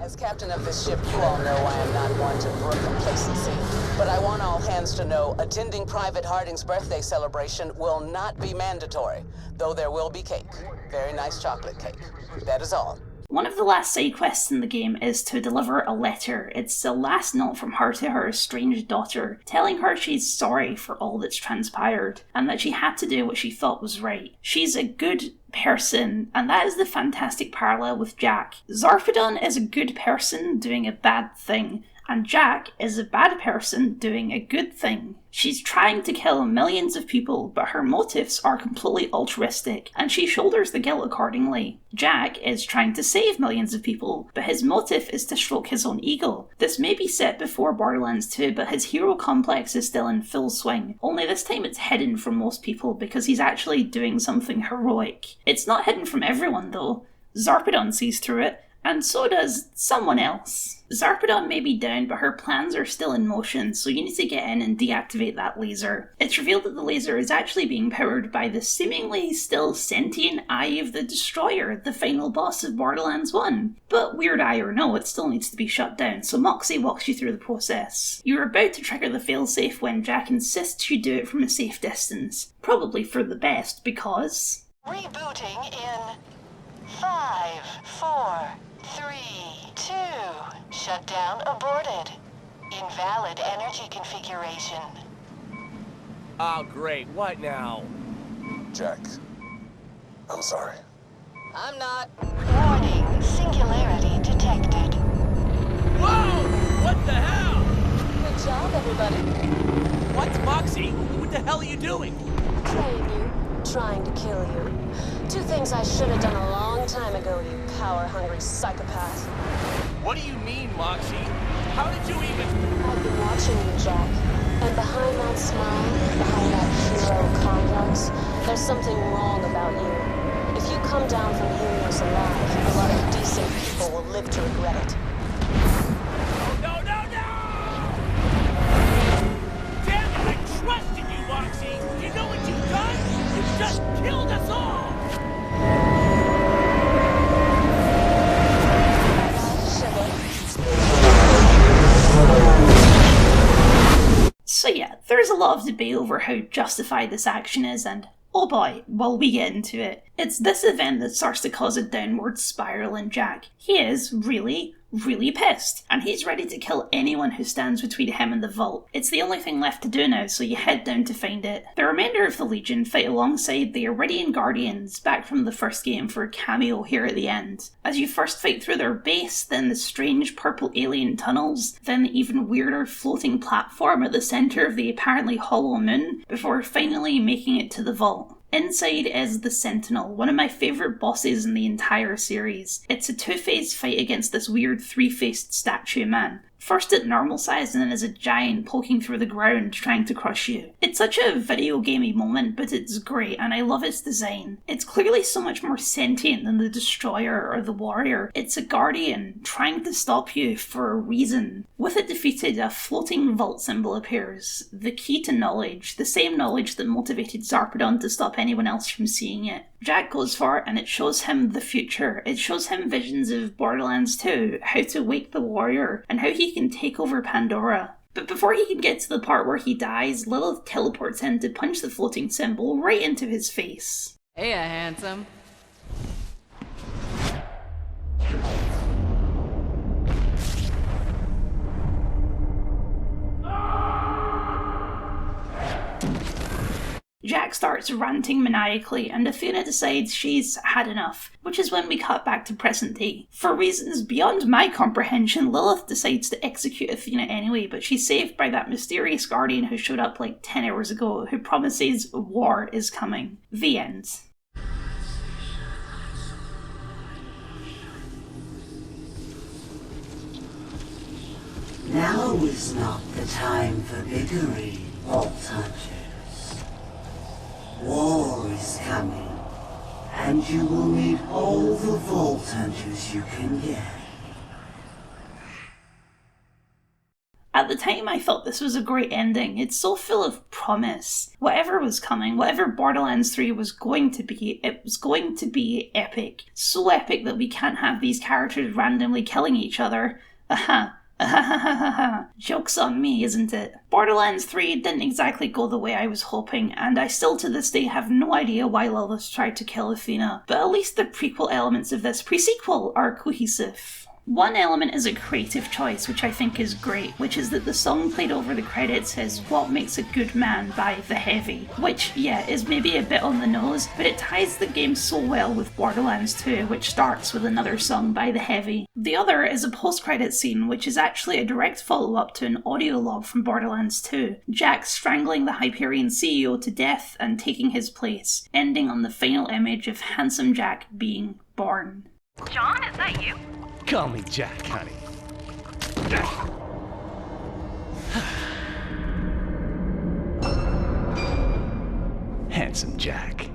As captain of this ship, you all know I am not one to brook complacency, but I want all hands to know attending Private Harding's birthday celebration will not be mandatory, though there will be cake. Very nice chocolate cake. That is all. One of the last side quests in the game is to deliver a letter. It's the last note from her to her estranged daughter, telling her she's sorry for all that's transpired, and that she had to do what she thought was right. She's a good person, and that is the fantastic parallel with Jack. Zarpedon is a good person doing a bad thing, and Jack is a bad person doing a good thing. She's trying to kill millions of people, but her motives are completely altruistic, and she shoulders the guilt accordingly. Jack is trying to save millions of people, but his motive is to stroke his own ego. This may be set before Borderlands 2, but his hero complex is still in full swing, only this time it's hidden from most people because he's actually doing something heroic. It's not hidden from everyone though. Zarpedon sees through it, and so does someone else. Zarpedon may be down, but her plans are still in motion, so you need to get in and deactivate that laser. It's revealed that the laser is actually being powered by the seemingly still sentient Eye of the Destroyer, the final boss of Borderlands 1. But weird eye or no, it still needs to be shut down, so Moxie walks you through the process. You're about to trigger the failsafe when Jack insists you do it from a safe distance. Probably for the best, because... Rebooting in 5, 4, 3, 2. Shutdown aborted. Invalid energy configuration. Oh, great. What now? Jack, I'm sorry. I'm not. Warning, singularity detected. Whoa! What the hell? Good job, everybody. What, Moxie? What the hell are you doing? Playing you, trying to kill you. Two things I should have done a long time ago, you power-hungry psychopath. What do you mean, Moxie? How did you even... I've been watching you, Jack. And behind that smile, behind that hero complex, there's something wrong about you. If you come down from Helios alive, a lot of decent people will live to regret it. No! Damn it, I trusted you, Moxie! You know what you've done? You've just killed us all! So yeah, there's a lot of debate over how justified this action is, and oh boy, will we get into it. It's this event that starts to cause a downward spiral in Jack. He is really pissed, and he's ready to kill anyone who stands between him and the vault. It's the only thing left to do now, so you head down to find it. The remainder of the Legion fight alongside the Iridian Guardians back from the first game for a cameo here at the end. As you first fight through their base, then the strange purple alien tunnels, then the even weirder floating platform at the centre of the apparently hollow moon, before finally making it to the vault. Inside is the Sentinel, one of my favourite bosses in the entire series. It's a two-phase fight against this weird three-faced statue man. First at normal size and then as a giant poking through the ground trying to crush you. It's such a video gamey moment, but it's great and I love its design. It's clearly so much more sentient than the Destroyer or the Warrior. It's a guardian trying to stop you for a reason. With it defeated, a floating vault symbol appears. The key to knowledge, the same knowledge that motivated Zarpedon to stop anyone else from seeing it. Jack goes for it and it shows him the future. It shows him visions of Borderlands 2, how to wake the Warrior, and how he can take over Pandora. But before he can get to the part where he dies, Lilith teleports in to punch the floating symbol right into his face. Hey, handsome. Jack starts ranting maniacally, and Athena decides she's had enough, which is when we cut back to present day. For reasons beyond my comprehension, Lilith decides to execute Athena anyway, but she's saved by that mysterious guardian who showed up like 10 hours ago, who promises war is coming. The end. Now is not the time for bickering, Vault Hunters. War is coming, and you will need all the Vault Hunters you can get. At the time, I thought this was a great ending. It's so full of promise. Whatever was coming, whatever Borderlands 3 was going to be, it was going to be epic. So epic that we can't have these characters randomly killing each other. Joke's on me, isn't it? Borderlands 3 didn't exactly go the way I was hoping, and I still to this day have no idea why Lilith tried to kill Athena, but at least the prequel elements of this pre-sequel are cohesive. One element is a creative choice, which I think is great, which is that the song played over the credits is What Makes a Good Man by The Heavy, which, yeah, is maybe a bit on the nose, but it ties the game so well with Borderlands 2, which starts with another song by The Heavy. The other is a post-credit scene, which is actually a direct follow-up to an audio log from Borderlands 2, Jack strangling the Hyperion CEO to death and taking his place, ending on the final image of handsome Jack being born. John, is that you? Call me Jack, honey. Handsome Jack.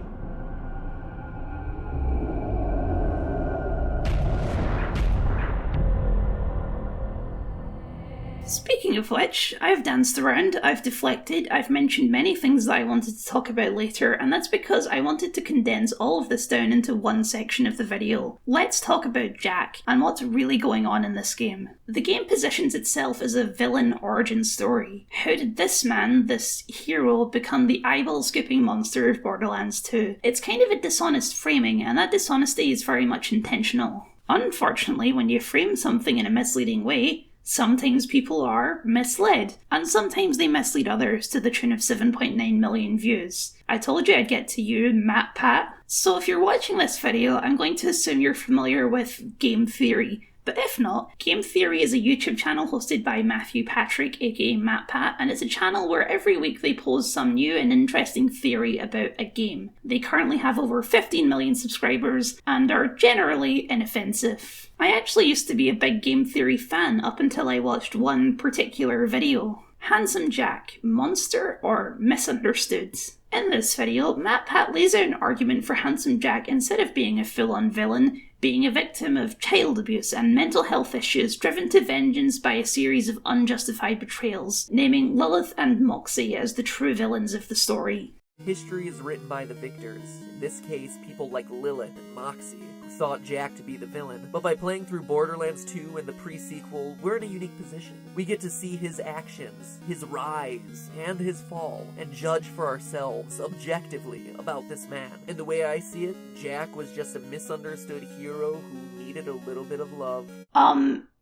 Speaking of which, I've danced around, I've deflected, I've mentioned many things that I wanted to talk about later, and that's because I wanted to condense all of this down into one section of the video. Let's talk about Jack, and what's really going on in this game. The game positions itself as a villain origin story. How did this man, this hero, become the eyeball-scooping monster of Borderlands 2? It's kind of a dishonest framing, and that dishonesty is very much intentional. Unfortunately, when you frame something in a misleading way, sometimes people are misled, and sometimes they mislead others to the tune of 7.9 million views. I told you I'd get to you, Matt Pat. So if you're watching this video, I'm going to assume you're familiar with Game Theory. But if not, Game Theory is a YouTube channel hosted by Matthew Patrick, aka Matt Pat, and it's a channel where every week they pose some new and interesting theory about a game. They currently have over 15 million subscribers and are generally inoffensive. I actually used to be a big Game Theory fan up until I watched one particular video. Handsome Jack, monster or misunderstood? In this video, Matt Pat lays out an argument for Handsome Jack instead of being a full-on villain, being a victim of child abuse and mental health issues driven to vengeance by a series of unjustified betrayals, naming Lilith and Moxie as the true villains of the story. History is written by the victors. In this case, people like Lilith and Moxie, who thought Jack to be the villain. But by playing through Borderlands 2 and the pre-sequel, we're in a unique position. We get to see his actions, his rise, and his fall, and judge for ourselves, objectively, about this man. And the way I see it, Jack was just a misunderstood hero who needed a little bit of love.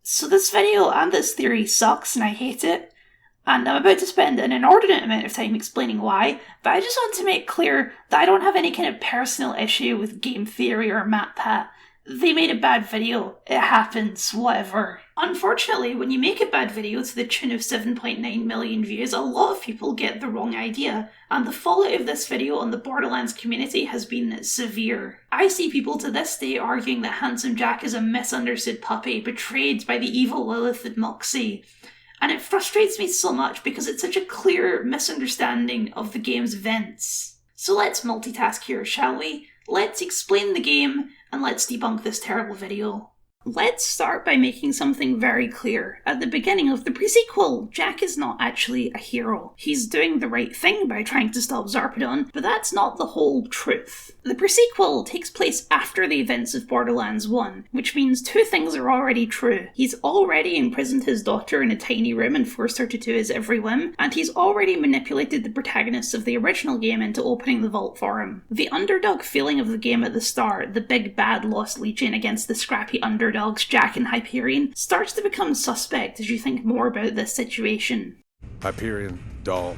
So this video and this theory sucks and I hate it. And I'm about to spend an inordinate amount of time explaining why, but I just want to make clear that I don't have any kind of personal issue with Game Theory or Matt Pat. They made a bad video. It happens, whatever. Unfortunately, when you make a bad video to the tune of 7.9 million views, a lot of people get the wrong idea, and the fallout of this video on the Borderlands community has been severe. I see people to this day arguing that Handsome Jack is a misunderstood puppy betrayed by the evil Lilith and Moxie. And it frustrates me so much because it's such a clear misunderstanding of the game's events. So let's multitask here, shall we? Let's explain the game, and let's debunk this terrible video. Let's start by making something very clear. At the beginning of the pre-sequel, Jack is not actually a hero. He's doing the right thing by trying to stop Zarpedon, but that's not the whole truth. The pre-sequel takes place after the events of Borderlands 1, which means two things are already true. He's already imprisoned his daughter in a tiny room and forced her to do his every whim, and he's already manipulated the protagonists of the original game into opening the vault for him. The underdog feeling of the game at the start, the big bad Lost Legion against the scrappy underdogs Jack and Hyperion, starts to become suspect as you think more about this situation. Hyperion, doll,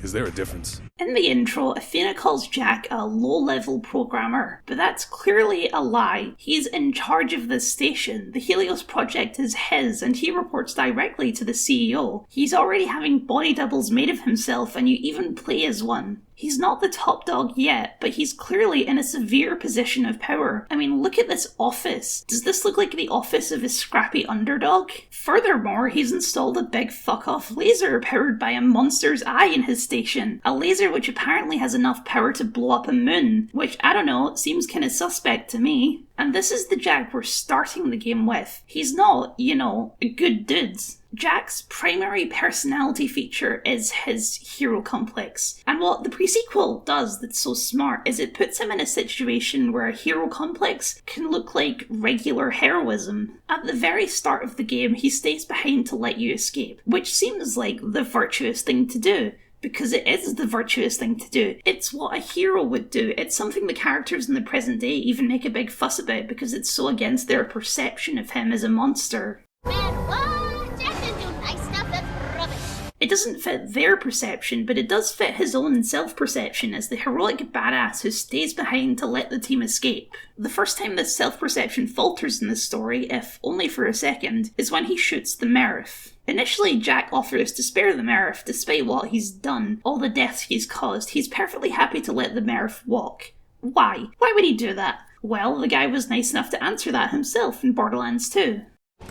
is there a difference? In the intro, Athena calls Jack a low-level programmer, but that's clearly a lie. He's in charge of this station. The Helios project is his, and he reports directly to the CEO. He's already having body doubles made of himself, and you even play as one. He's not the top dog yet, but he's clearly in a severe position of power. I mean, look at this office. Does this look like the office of a scrappy underdog? Furthermore, he's installed a big fuck-off laser powered by a monster's eye in his station. A laser which apparently has enough power to blow up a moon, which, I don't know, seems kinda suspect to me. And this is the Jack we're starting the game with. He's not, you know, a good dude. Jack's primary personality feature is his hero complex. And what the pre-sequel does that's so smart is it puts him in a situation where a hero complex can look like regular heroism. At the very start of the game, he stays behind to let you escape, which seems like the virtuous thing to do. because it is the virtuous thing to do. It's what a hero would do. It's something the characters in the present day even make a big fuss about because it's so against their perception of him as a monster. Man, what? Jack didn't do nice stuff? That's rubbish. It doesn't fit their perception, but it does fit his own self-perception as the heroic badass who stays behind to let the team escape. The first time this self-perception falters in this story, if only for a second, is when he shoots the Merif. Initially, Jack offers to spare the Merif despite what he's done, all the deaths he's caused. He's perfectly happy to let the Merif walk. Why? Why would he do that? Well, the guy was nice enough to answer that himself in Borderlands 2.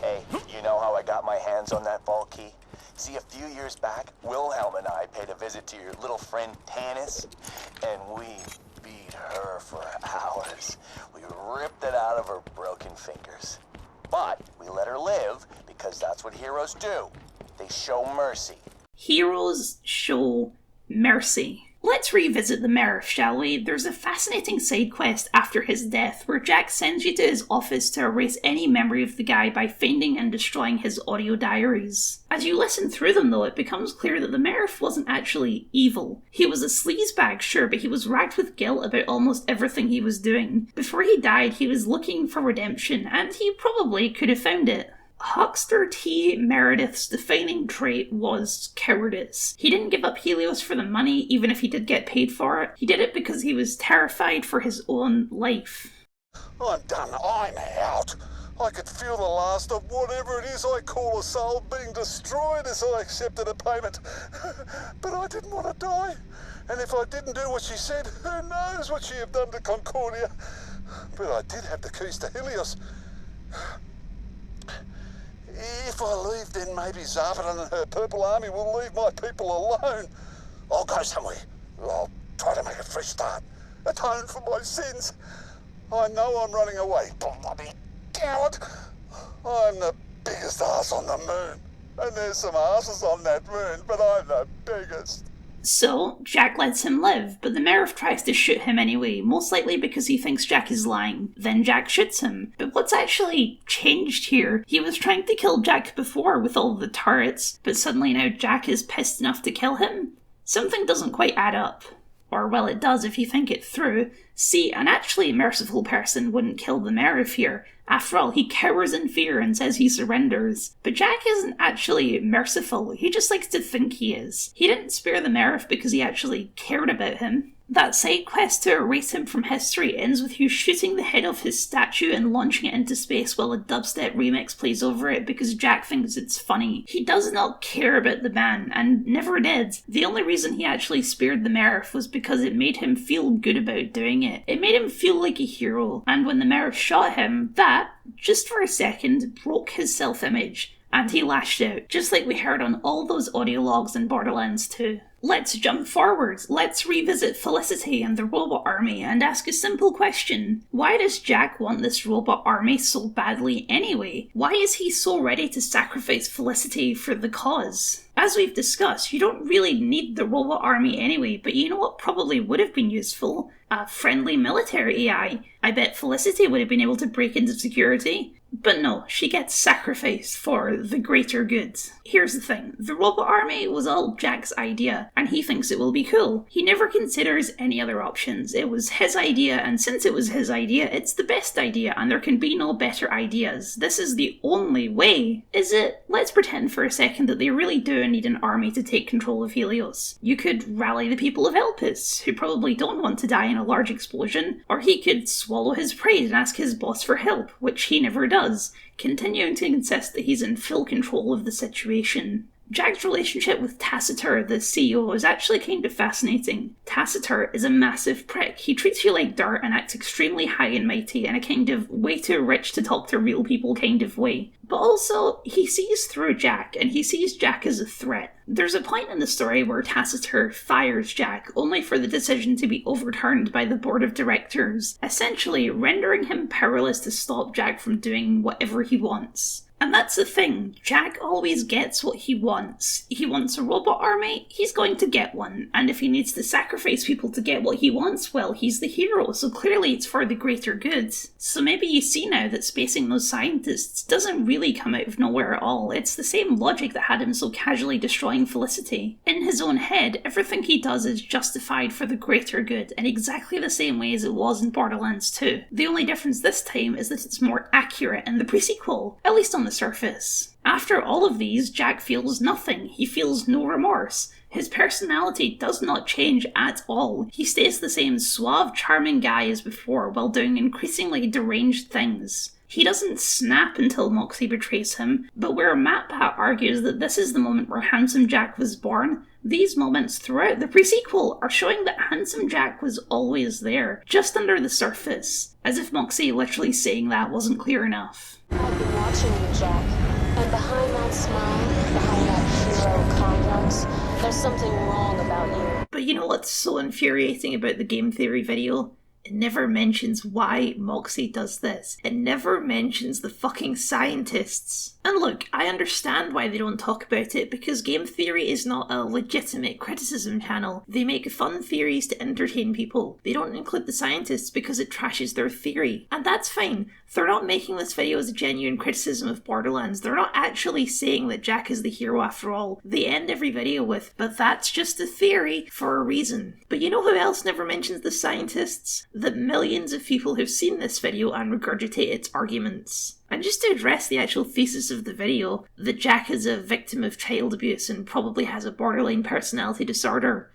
Hey, you know how I got my hands on that vault key? See, a few years back, Wilhelm and I paid a visit to your little friend Tanis, and we beat her for hours. We ripped it out of her broken fingers. But we let her live because that's what heroes do. They show mercy. Heroes show mercy. Let's revisit the Merif, shall we? There's a fascinating side quest after his death where Jack sends you to his office to erase any memory of the guy by finding and destroying his audio diaries. As you listen through them though, it becomes clear that the Merif wasn't actually evil. He was a sleazebag, sure, but he was racked with guilt about almost everything he was doing. Before he died, he was looking for redemption, and he probably could have found it. Huckster T. Meredith's defining trait was cowardice. He didn't give up Helios for the money, even if he did get paid for it. He did it because he was terrified for his own life. I'm done. I'm out. I could feel the last of whatever it is I call a soul being destroyed as I accepted a payment. But I didn't want to die. And if I didn't do what she said, who knows what she'd have done to Concordia. But I did have the keys to Helios. If I leave, then maybe Zarpedon and her Purple Army will leave my people alone. I'll go somewhere. I'll try to make a fresh start. Atone for my sins. I know I'm running away. Bloody coward. I'm the biggest ass on the moon. And there's some asses on that moon, but I'm the biggest. So, Jack lets him live, but the Merif tries to shoot him anyway, most likely because he thinks Jack is lying. Then Jack shoots him. But what's actually changed here? He was trying to kill Jack before with all the turrets, but suddenly now Jack is pissed enough to kill him? Something doesn't quite add up. Or, well, it does if you think it through. See, an actually merciful person wouldn't kill the Merif here. After all, he cowers in fear and says he surrenders. But Jack isn't actually merciful, he just likes to think he is. He didn't spare the Merif because he actually cared about him. That side quest to erase him from history ends with you shooting the head off his statue and launching it into space while a dubstep remix plays over it because Jack thinks it's funny. He does not care about the man, and never did. The only reason he actually spared the Merif was because it made him feel good about doing it. It made him feel like a hero, and when the Merif shot him, that, just for a second, broke his self-image, and he lashed out, just like we heard on all those audio logs in Borderlands 2. Let's jump forward. Let's revisit Felicity and the robot army and ask a simple question. Why does Jack want this robot army so badly anyway? Why is he so ready to sacrifice Felicity for the cause? As we've discussed, you don't really need the robot army anyway, but you know what probably would have been useful? A friendly military AI. I bet Felicity would have been able to break into security. But no, she gets sacrificed for the greater good. Here's the thing, the robot army was all Jack's idea, and he thinks it will be cool. He never considers any other options. It was his idea, and since it was his idea, it's the best idea, and there can be no better ideas. This is the only way. Is it? Let's pretend for a second that they really do need an army to take control of Helios. You could rally the people of Elpis, who probably don't want to die in a large explosion, or he could swallow his pride and ask his boss for help, which he never does, continuing to insist that he's in full control of the situation. Jack's relationship with Tacitor, the CEO, is actually kind of fascinating. Tacitor is a massive prick. He treats you like dirt and acts extremely high and mighty in a kind of way too rich to talk to real people kind of way. But also, he sees through Jack, and he sees Jack as a threat. There's a point in the story where Tacitor fires Jack, only for the decision to be overturned by the board of directors, essentially rendering him powerless to stop Jack from doing whatever he wants. And that's the thing, Jack always gets what he wants. He wants a robot army, he's going to get one. And if he needs to sacrifice people to get what he wants, well, he's the hero, so clearly it's for the greater good. So maybe you see now that spacing those scientists doesn't really come out of nowhere at all. It's the same logic that had him so casually destroying Felicity. In his own head, everything he does is justified for the greater good, in exactly the same way as it was in Borderlands 2. The only difference this time is that it's more accurate in the pre-sequel, at least on the surface. After all of these, Jack feels nothing. He feels no remorse. His personality does not change at all. He stays the same suave, charming guy as before, while doing increasingly deranged things. He doesn't snap until Moxie betrays him, but where MatPat argues that this is the moment where Handsome Jack was born, these moments throughout the pre-sequel are showing that Handsome Jack was always there, just under the surface, as if Moxie literally saying that wasn't clear enough. I've been watching you, Jack, and behind that smile, behind that hero complex, there's something wrong about you. But you know what's so infuriating about the game theory video? It never mentions why Moxie does this. It never mentions the fucking scientists. And look, I understand why they don't talk about it, because game theory is not a legitimate criticism channel. They make fun theories to entertain people. They don't include the scientists because it trashes their theory. And that's fine. They're not making this video as a genuine criticism of Borderlands. They're not actually saying that Jack is the hero after all. They end every video with, but that's just a theory for a reason. But you know who else never mentions the scientists? The millions of people who've seen this video and regurgitate its arguments. And just to address the actual thesis of the video, that Jack is a victim of child abuse and probably has a borderline personality disorder.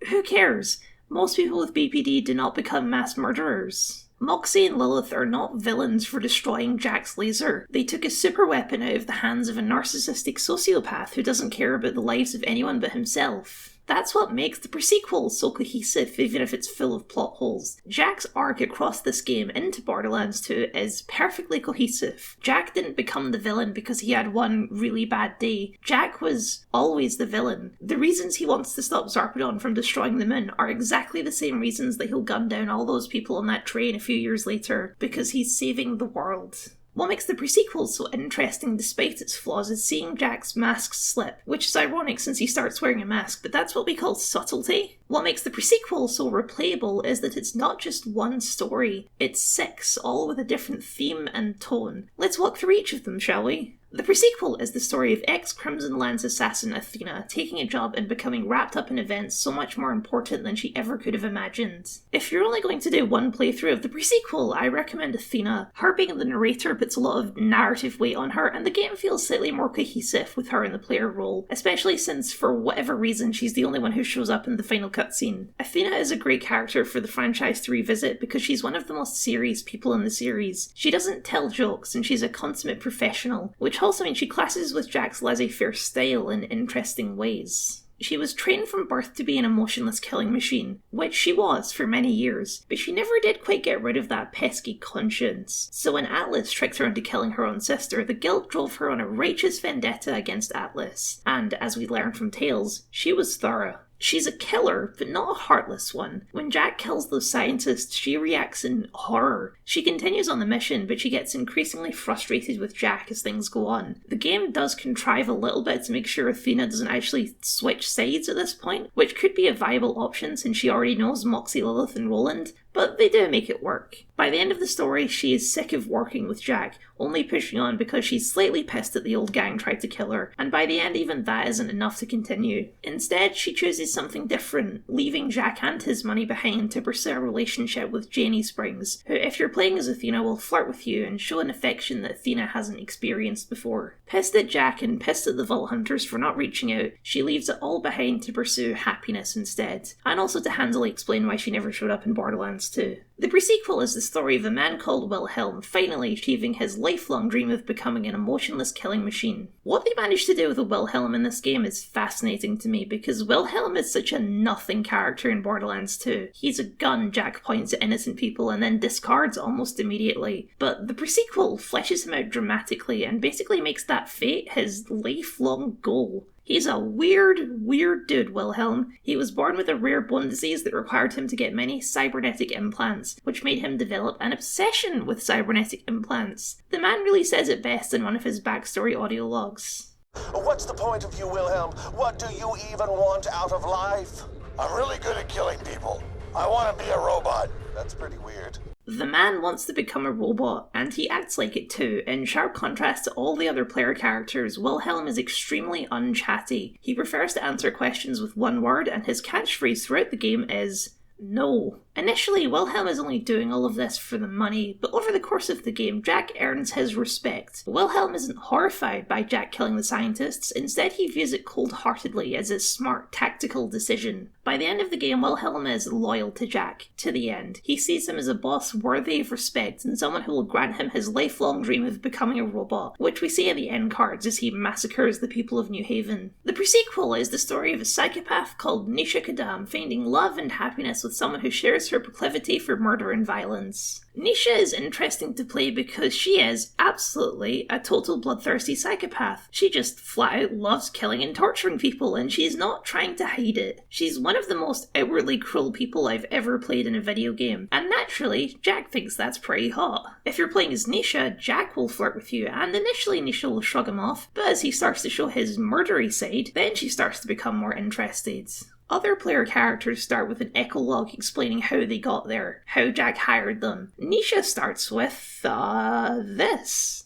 Who cares? Most people with BPD do not become mass murderers. Moxie and Lilith are not villains for destroying Jack's laser. They took a super weapon out of the hands of a narcissistic sociopath who doesn't care about the lives of anyone but himself. That's what makes the pre-sequel so cohesive, even if it's full of plot holes. Jack's arc across this game into Borderlands 2 is perfectly cohesive. Jack didn't become the villain because he had one really bad day. Jack was always the villain. The reasons he wants to stop Zarpedon from destroying the moon are exactly the same reasons that he'll gun down all those people on that train a few years later, because he's saving the world. What makes the pre-sequel so interesting despite its flaws is seeing Jack's mask slip, which is ironic since he starts wearing a mask, but that's what we call subtlety. What makes the pre-sequel so replayable is that it's not just one story, it's 6, all with a different theme and tone. Let's walk through each of them, shall we? The pre-sequel is the story of ex-Crimson Lance assassin Athena taking a job and becoming wrapped up in events so much more important than she ever could have imagined. If you're only going to do one playthrough of the pre-sequel, I recommend Athena. Her being the narrator puts a lot of narrative weight on her, and the game feels slightly more cohesive with her in the player role, especially since, for whatever reason, she's the only one who shows up in the final cutscene. Athena is a great character for the franchise to revisit because she's one of the most serious people in the series. She doesn't tell jokes, and she's a consummate professional, which also means she clashes with Jack's laissez-faire style in interesting ways. She was trained from birth to be an emotionless killing machine, which she was for many years, but she never did quite get rid of that pesky conscience. So when Atlas tricked her into killing her own sister, the guilt drove her on a righteous vendetta against Atlas, and as we learned from Tales, she was thorough. She's a killer, but not a heartless one. When Jack kills those scientists, she reacts in horror. She continues on the mission, but she gets increasingly frustrated with Jack as things go on. The game does contrive a little bit to make sure Athena doesn't actually switch sides at this point, which could be a viable option since she already knows Moxie, Lilith and Roland, but they do make it work. By the end of the story, she is sick of working with Jack, only pushing on because she's slightly pissed that the old gang tried to kill her, and by the end even that isn't enough to continue. Instead, she chooses something different, leaving Jack and his money behind to pursue a relationship with Janie Springs, who, if you're playing as Athena, will flirt with you and show an affection that Athena hasn't experienced before. Pissed at Jack and pissed at the Vault Hunters for not reaching out, she leaves it all behind to pursue happiness instead, and also to handily explain why she never showed up in Borderlands 2. The pre-sequel is the story of a man called Wilhelm finally achieving his lifelong dream of becoming an emotionless killing machine. What they managed to do with a Wilhelm in this game is fascinating to me because Wilhelm is such a nothing character in Borderlands 2. He's a gun Jack points at innocent people and then discards almost immediately. But the pre-sequel fleshes him out dramatically and basically makes that fate his lifelong goal. He's a weird dude, Wilhelm. He was born with a rare bone disease that required him to get many cybernetic implants, which made him develop an obsession with cybernetic implants. The man really says it best in one of his backstory audio logs. What's the point of you, Wilhelm? What do you even want out of life? I'm really good at killing people. I want to be a robot. That's pretty weird. The man wants to become a robot, and he acts like it too. In sharp contrast to all the other player characters, Wilhelm is extremely unchatty. He prefers to answer questions with one word, and his catchphrase throughout the game is no. Initially, Wilhelm is only doing all of this for the money, but over the course of the game, Jack earns his respect. Wilhelm isn't horrified by Jack killing the scientists, instead he views it cold-heartedly as a smart, tactical decision. By the end of the game, Wilhelm is loyal to Jack, to the end. He sees him as a boss worthy of respect and someone who will grant him his lifelong dream of becoming a robot, which we see in the end cards as he massacres the people of New Haven. The prequel is the story of a psychopath called Nisha Kadam finding love and happiness with someone who shares her proclivity for murder and violence. Nisha is interesting to play because she is absolutely a total bloodthirsty psychopath. She just flat out loves killing and torturing people, and she's not trying to hide it. She's one of the most outwardly cruel people I've ever played in a video game, and naturally, Jack thinks that's pretty hot. If you're playing as Nisha, Jack will flirt with you, and initially Nisha will shrug him off, but as he starts to show his murdery side, then she starts to become more interested. Other player characters start with an epilogue explaining how they got there, how Jack hired them. Nisha starts with, this.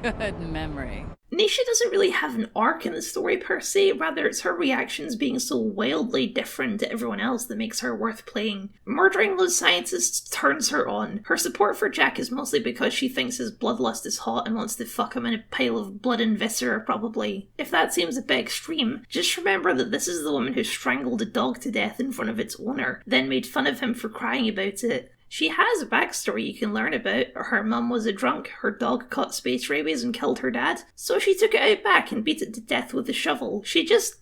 Good memory. Nisha doesn't really have an arc in the story per se, rather it's her reactions being so wildly different to everyone else that makes her worth playing. Murdering those scientists turns her on. Her support for Jack is mostly because she thinks his bloodlust is hot and wants to fuck him in a pile of blood and viscera, probably. If that seems a bit extreme, just remember that this is the woman who strangled a dog to death in front of its owner, then made fun of him for crying about it. She has a backstory you can learn about. Her mum was a drunk, her dog caught space rabies and killed her dad, so she took it out back and beat it to death with a shovel. She just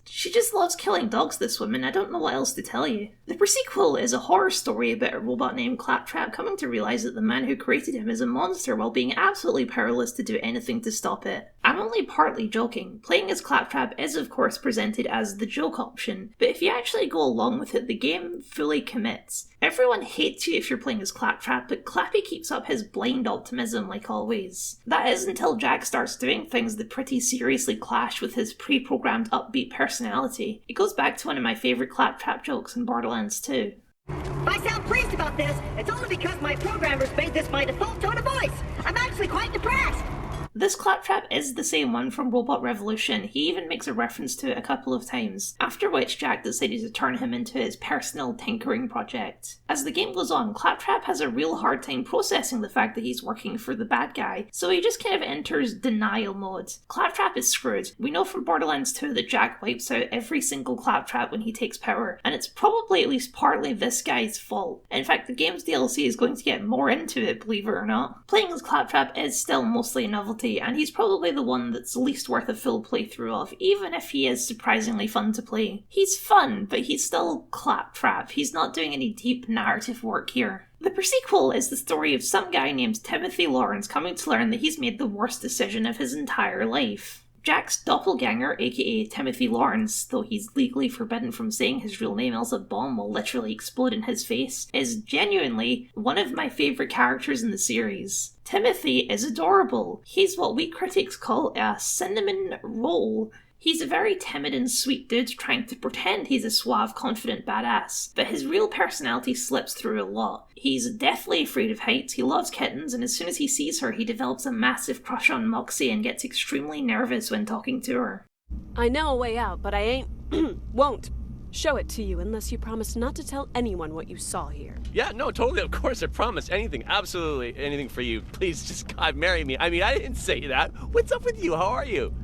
loves killing dogs, this woman. I don't know what else to tell you. The prequel is a horror story about a robot named Claptrap coming to realise that the man who created him is a monster while being absolutely powerless to do anything to stop it. I'm only partly joking. Playing as Claptrap is of course presented as the joke option, but if you actually go along with it, the game fully commits. Everyone hates you if you're playing as Claptrap, but Clappy keeps up his blind optimism like always. That is until Jack starts doing things that pretty seriously clash with his pre-programmed upbeat personality. It goes back to one of my favourite Claptrap jokes in Borderlands 2. If I sound pleased about this, it's only because my programmers made this my default tone of voice. I'm actually quite depressed. This Claptrap is the same one from Robot Revolution. He even makes a reference to it a couple of times, after which Jack decided to turn him into his personal tinkering project. As the game goes on, Claptrap has a real hard time processing the fact that he's working for the bad guy, so he just kind of enters denial mode. Claptrap is screwed. We know from Borderlands 2 that Jack wipes out every single Claptrap when he takes power, and it's probably at least partly this guy's fault. In fact, the game's DLC is going to get more into it, believe it or not. Playing as Claptrap is still mostly a novelty, and he's probably the one that's least worth a full playthrough of, even if he is surprisingly fun to play. He's fun, but he's still Claptrap. He's not doing any deep narrative work here. The prequel is the story of some guy named Timothy Lawrence coming to learn that he's made the worst decision of his entire life. Jack's doppelganger, aka Timothy Lawrence, though he's legally forbidden from saying his real name else a bomb will literally explode in his face, is genuinely one of my favourite characters in the series. Timothy is adorable. He's what we critics call a cinnamon roll. He's a very timid and sweet dude trying to pretend he's a suave, confident badass, but his real personality slips through a lot. He's deathly afraid of heights, he loves kittens, and as soon as he sees her, he develops a massive crush on Moxie and gets extremely nervous when talking to her. I know a way out, but I won't show it to you unless you promise not to tell anyone what you saw here. Yeah, no, totally, of course, I promise. Anything, absolutely anything for you. Please just, God, marry me. I mean, I didn't say that. What's up with you? How are you?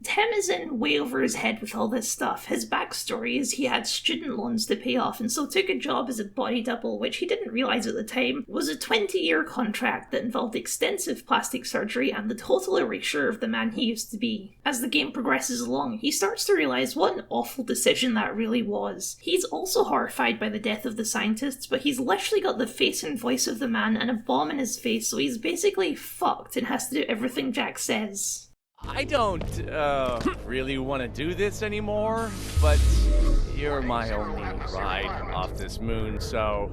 Tim is in way over his head with all this stuff. His backstory is he had student loans to pay off and so took a job as a body double, which he didn't realise at the time was a 20-year contract that involved extensive plastic surgery and the total erasure of the man he used to be. As the game progresses along, he starts to realise what an awful decision that really was. He's also horrified by the death of the scientists, but he's literally got the face and voice of the man and a bomb in his face, so he's basically fucked and has to do everything Jack says. I don't, really want to do this anymore, but you're my only ride off this moon, so...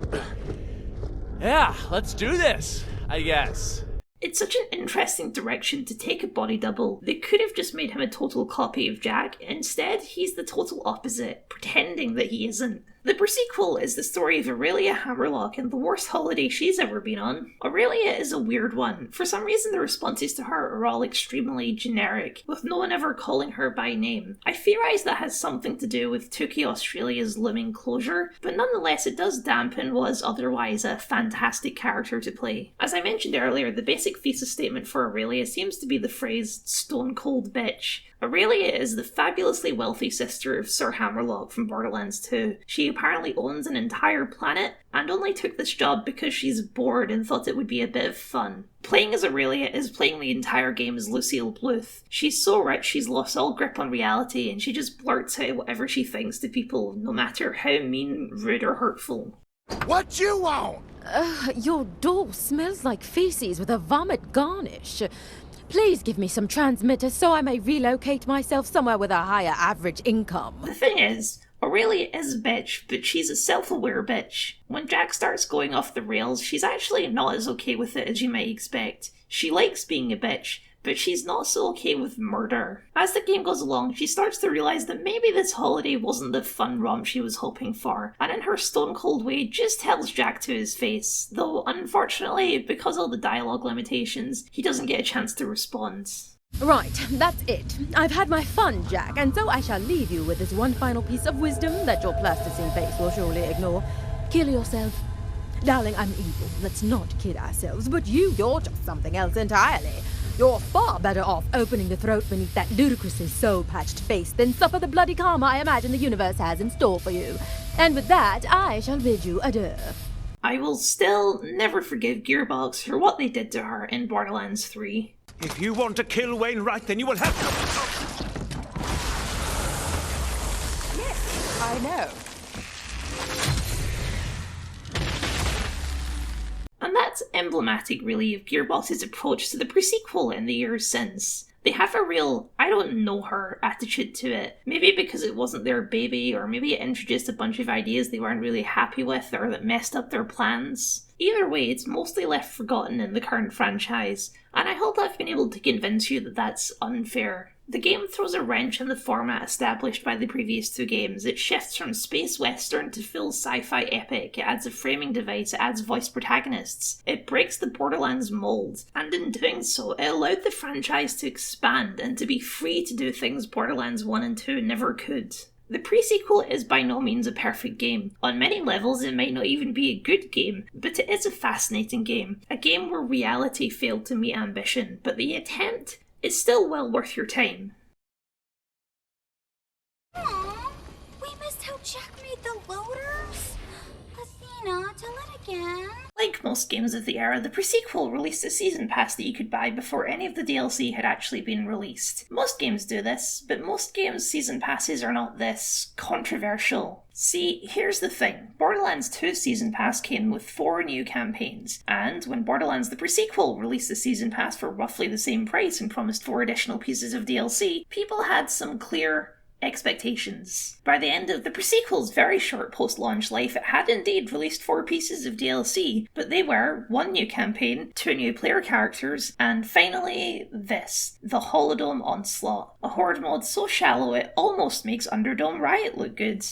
yeah, let's do this, I guess. It's such an interesting direction to take a body double. They could have just made him a total copy of Jack. Instead, he's the total opposite, pretending that he isn't. The prequel is the story of Aurelia Hammerlock and the worst holiday she's ever been on. Aurelia is a weird one. For some reason the responses to her are all extremely generic, with no one ever calling her by name. I theorise that has something to do with Tuki Australia's looming closure, but nonetheless it does dampen what is otherwise a fantastic character to play. As I mentioned earlier, the basic thesis statement for Aurelia seems to be the phrase "stone cold bitch." Aurelia is the fabulously wealthy sister of Sir Hammerlock from Borderlands 2. She apparently owns an entire planet and only took this job because she's bored and thought it would be a bit of fun. Playing as Aurelia is playing the entire game as Lucille Bluth. She's so rich she's lost all grip on reality and she just blurts out whatever she thinks to people, no matter how mean, rude or hurtful. What you want? Your door smells like feces with a vomit garnish. Please give me some transmitters so I may relocate myself somewhere with a higher average income. The thing is, Aurelia is a bitch, but she's a self-aware bitch. When Jack starts going off the rails, she's actually not as okay with it as you might expect. She likes being a bitch, but she's not so okay with murder. As the game goes along, she starts to realise that maybe this holiday wasn't the fun romp she was hoping for, and in her stone-cold way just tells Jack to his face, though unfortunately, because of the dialogue limitations, he doesn't get a chance to respond. Right, that's it. I've had my fun, Jack, and so I shall leave you with this one final piece of wisdom that your plasticine face will surely ignore. Kill yourself. Darling, I'm evil. Let's not kid ourselves, but you're just something else entirely. You're far better off opening the throat beneath that ludicrously soul-patched face than suffer the bloody karma I imagine the universe has in store for you. And with that, I shall bid you adieu. I will still never forgive Gearbox for what they did to her in Borderlands 3. If you want to kill Wainwright, then you will have to... Yes, I know. And that's emblematic, really, of Gearbox's approach to the pre-sequel in the years since. They have a real, I don't know her attitude to it. Maybe because it wasn't their baby, or maybe it introduced a bunch of ideas they weren't really happy with, or that messed up their plans. Either way, it's mostly left forgotten in the current franchise, and I hope I've been able to convince you that that's unfair. The game throws a wrench in the format established by the previous two games. It shifts from space western to full sci-fi epic. It adds a framing device, it adds voice protagonists. It breaks the Borderlands mold, and in doing so, it allowed the franchise to expand and to be free to do things Borderlands 1 and 2 never could. The pre-sequel is by no means a perfect game. On many levels it might not even be a good game, but it is a fascinating game. A game where reality failed to meet ambition, but the attempt is still well worth your time. Aww, we missed how Jack made the loaders. Athena, tell it again. Like most games of the era, the pre-sequel released a season pass that you could buy before any of the DLC had actually been released. Most games do this, but most games' season passes are not this controversial. See, here's the thing. Borderlands 2 Season Pass came with 4 new campaigns, and when Borderlands the pre-sequel released the Season Pass for roughly the same price and promised 4 additional pieces of DLC, people had some clear expectations. By the end of the pre-sequel's very short post-launch life, it had indeed released 4 pieces of DLC, but they were 1 new campaign, 2 new player characters, and finally this, the Holodome Onslaught, a horde mod so shallow it almost makes Underdome Riot look good.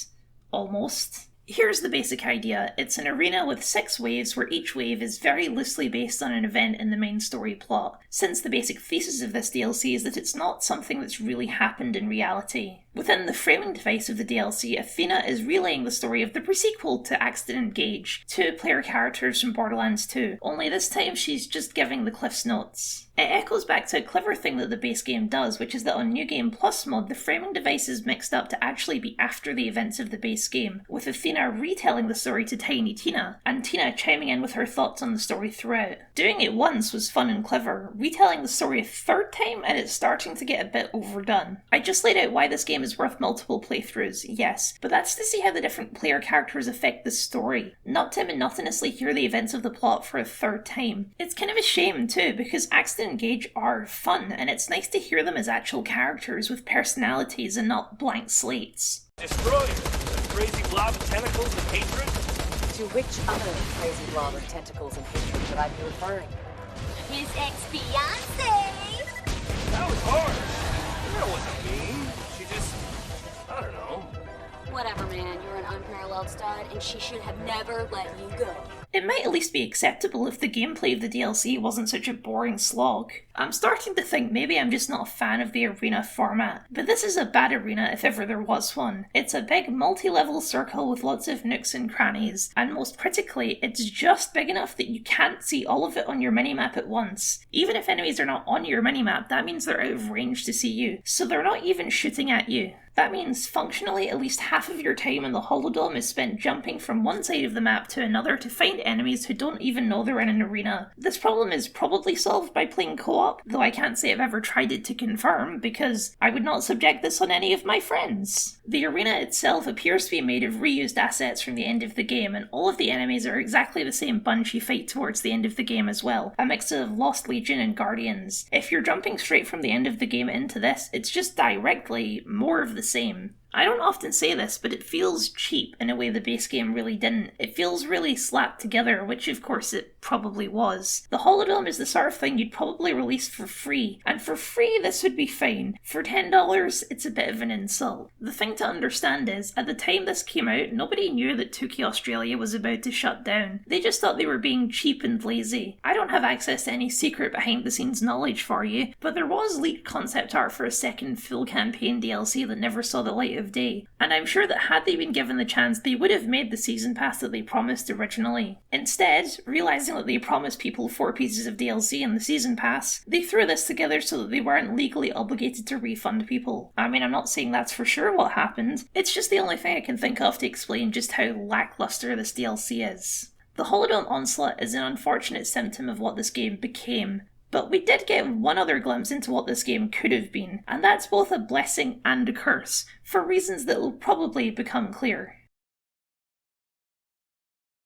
Almost. Here's the basic idea. It's an arena with 6 waves where each wave is very loosely based on an event in the main story plot, since the basic thesis of this DLC is that it's not something that's really happened in reality. Within the framing device of the DLC, Athena is relaying the story of the pre-sequel to Axton and Gage, 2 player characters from Borderlands 2, only this time she's just giving the Cliff's Notes. It echoes back to a clever thing that the base game does, which is that on New Game Plus mod, the framing device is mixed up to actually be after the events of the base game, with Athena retelling the story to Tiny Tina, and Tina chiming in with her thoughts on the story throughout. Doing it once was fun and clever. Retelling the story a third time, and it's starting to get a bit overdone. I just laid out why this game is worth multiple playthroughs, yes, but that's to see how the different player characters affect the story, not to monotonously hear the events of the plot for a third time. It's kind of a shame too, because Accident and Gage are fun, and it's nice to hear them as actual characters with personalities and not blank slates. Destroy the crazy blob of tentacles and hatred? To which other crazy blob of tentacles and hatred should I be referring? His ex-fiancée! That was hard. That wasn't mean. She just... I don't know. Whatever, man. You're an unparalleled stud, and she should have never let you go. It might at least be acceptable if the gameplay of the DLC wasn't such a boring slog. I'm starting to think maybe I'm just not a fan of the arena format, but this is a bad arena if ever there was one. It's a big multi-level circle with lots of nooks and crannies, and most critically, it's just big enough that you can't see all of it on your minimap at once. Even if enemies are not on your minimap, that means they're out of range to see you, so they're not even shooting at you. That means, functionally, at least half of your time in the Holodome is spent jumping from one side of the map to another to find enemies who don't even know they're in an arena. This problem is probably solved by playing co-op, though I can't say I've ever tried it to confirm, because I would not subject this on any of my friends. The arena itself appears to be made of reused assets from the end of the game, and all of the enemies are exactly the same bunch you fight towards the end of the game as well, a mix of Lost Legion and Guardians. If you're jumping straight from the end of the game into this, it's just directly more of the same. I don't often say this, but it feels cheap in a way the base game really didn't. It feels really slapped together, which of course it probably was. The Holodome is the sort of thing you'd probably release for free, and for free this would be fine. For $10, it's a bit of an insult. The thing to understand is, at the time this came out, nobody knew that 2K Australia was about to shut down. They just thought they were being cheap and lazy. I don't have access to any secret behind the scenes knowledge for you, but there was leaked concept art for a second full campaign DLC that never saw the light of day, and I'm sure that had they been given the chance they would have made the season pass that they promised originally. Instead, realising that they promised people 4 pieces of DLC in the season pass, they threw this together so that they weren't legally obligated to refund people. I mean, I'm not saying that's for sure what happened, it's just the only thing I can think of to explain just how lackluster this DLC is. The Holodome Onslaught is an unfortunate symptom of what this game became, but we did get one other glimpse into what this game could have been, and that's both a blessing and a curse, for reasons that will probably become clear.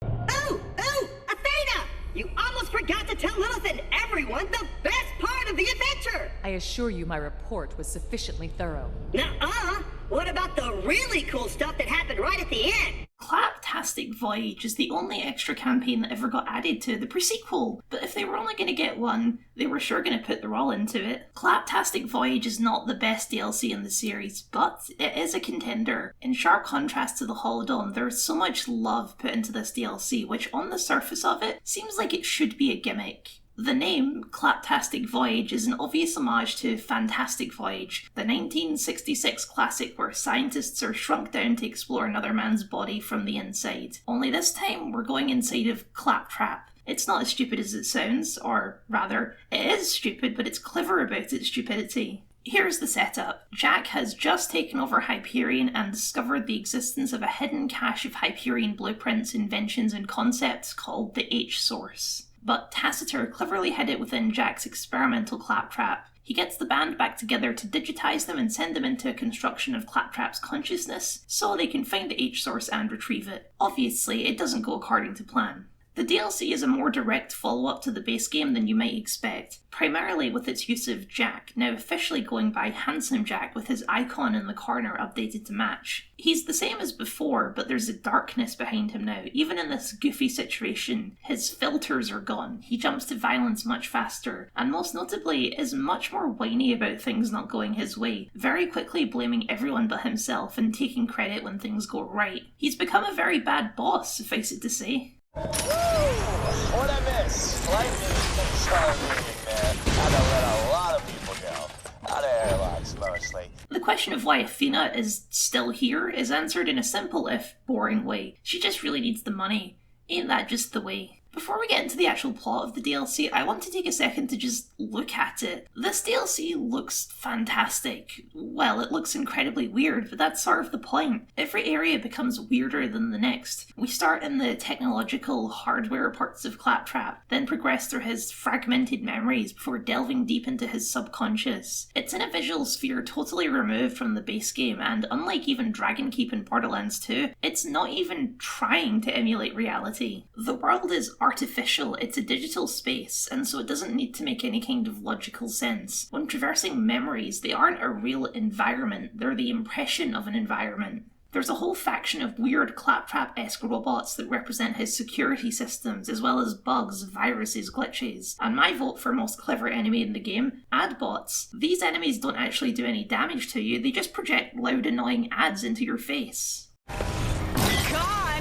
Oh, Athena! You almost forgot to tell Lilith and everyone the best part of the adventure! I assure you my report was sufficiently thorough. Nuh-uh! What about the really cool stuff that happened right at the end? Claptastic Voyage is the only extra campaign that ever got added to the pre-sequel, but if they were only going to get one, they were sure going to put their all into it. Claptastic Voyage is not the best DLC in the series, but it is a contender. In sharp contrast to the Holodome, there is so much love put into this DLC, which on the surface of it, seems like it should be a gimmick. The name, Claptastic Voyage, is an obvious homage to Fantastic Voyage, the 1966 classic where scientists are shrunk down to explore another man's body from the inside. Only this time, we're going inside of Claptrap. It's not as stupid as it sounds, or rather, it is stupid, but it's clever about its stupidity. Here's the setup. Jack has just taken over Hyperion and discovered the existence of a hidden cache of Hyperion blueprints, inventions, and concepts called the H-Source. But Tacitor cleverly hid it within Jack's experimental Claptrap. He gets the band back together to digitize them and send them into a construction of Claptrap's consciousness, so they can find the H-Source and retrieve it. Obviously, it doesn't go according to plan. The DLC is a more direct follow-up to the base game than you might expect, primarily with its use of Jack, now officially going by Handsome Jack with his icon in the corner updated to match. He's the same as before, but there's a darkness behind him now. Even in this goofy situation, his filters are gone, he jumps to violence much faster, and most notably is much more whiny about things not going his way, very quickly blaming everyone but himself and taking credit when things go right. He's become a very bad boss, suffice it to say. What'd I miss? Lightning control meeting, man. Had to let a lot of people go. Out of airlocks, mostly. The question of why Athena is still here is answered in a simple if boring way. She just really needs the money. Ain't that just the way? Before we get into the actual plot of the DLC, I want to take a second to just look at it. This DLC looks fantastic. Well, it looks incredibly weird, but that's sort of the point. Every area becomes weirder than the next. We start in the technological hardware parts of Claptrap, then progress through his fragmented memories before delving deep into his subconscious. It's in a visual sphere totally removed from the base game, and unlike even Dragonkeep in Borderlands 2, it's not even trying to emulate reality. The world is artificial, it's a digital space, and so it doesn't need to make any kind of logical sense. When traversing memories, they aren't a real environment, they're the impression of an environment. There's a whole faction of weird Claptrap-esque robots that represent his security systems, as well as bugs, viruses, glitches. And my vote for most clever enemy in the game, ad bots. These enemies don't actually do any damage to you, they just project loud annoying ads into your face.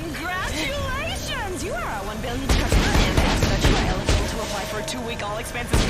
Congratulations! You are our 1 billion customer, and as such, you are eligible to apply for a 2-week all-expenses.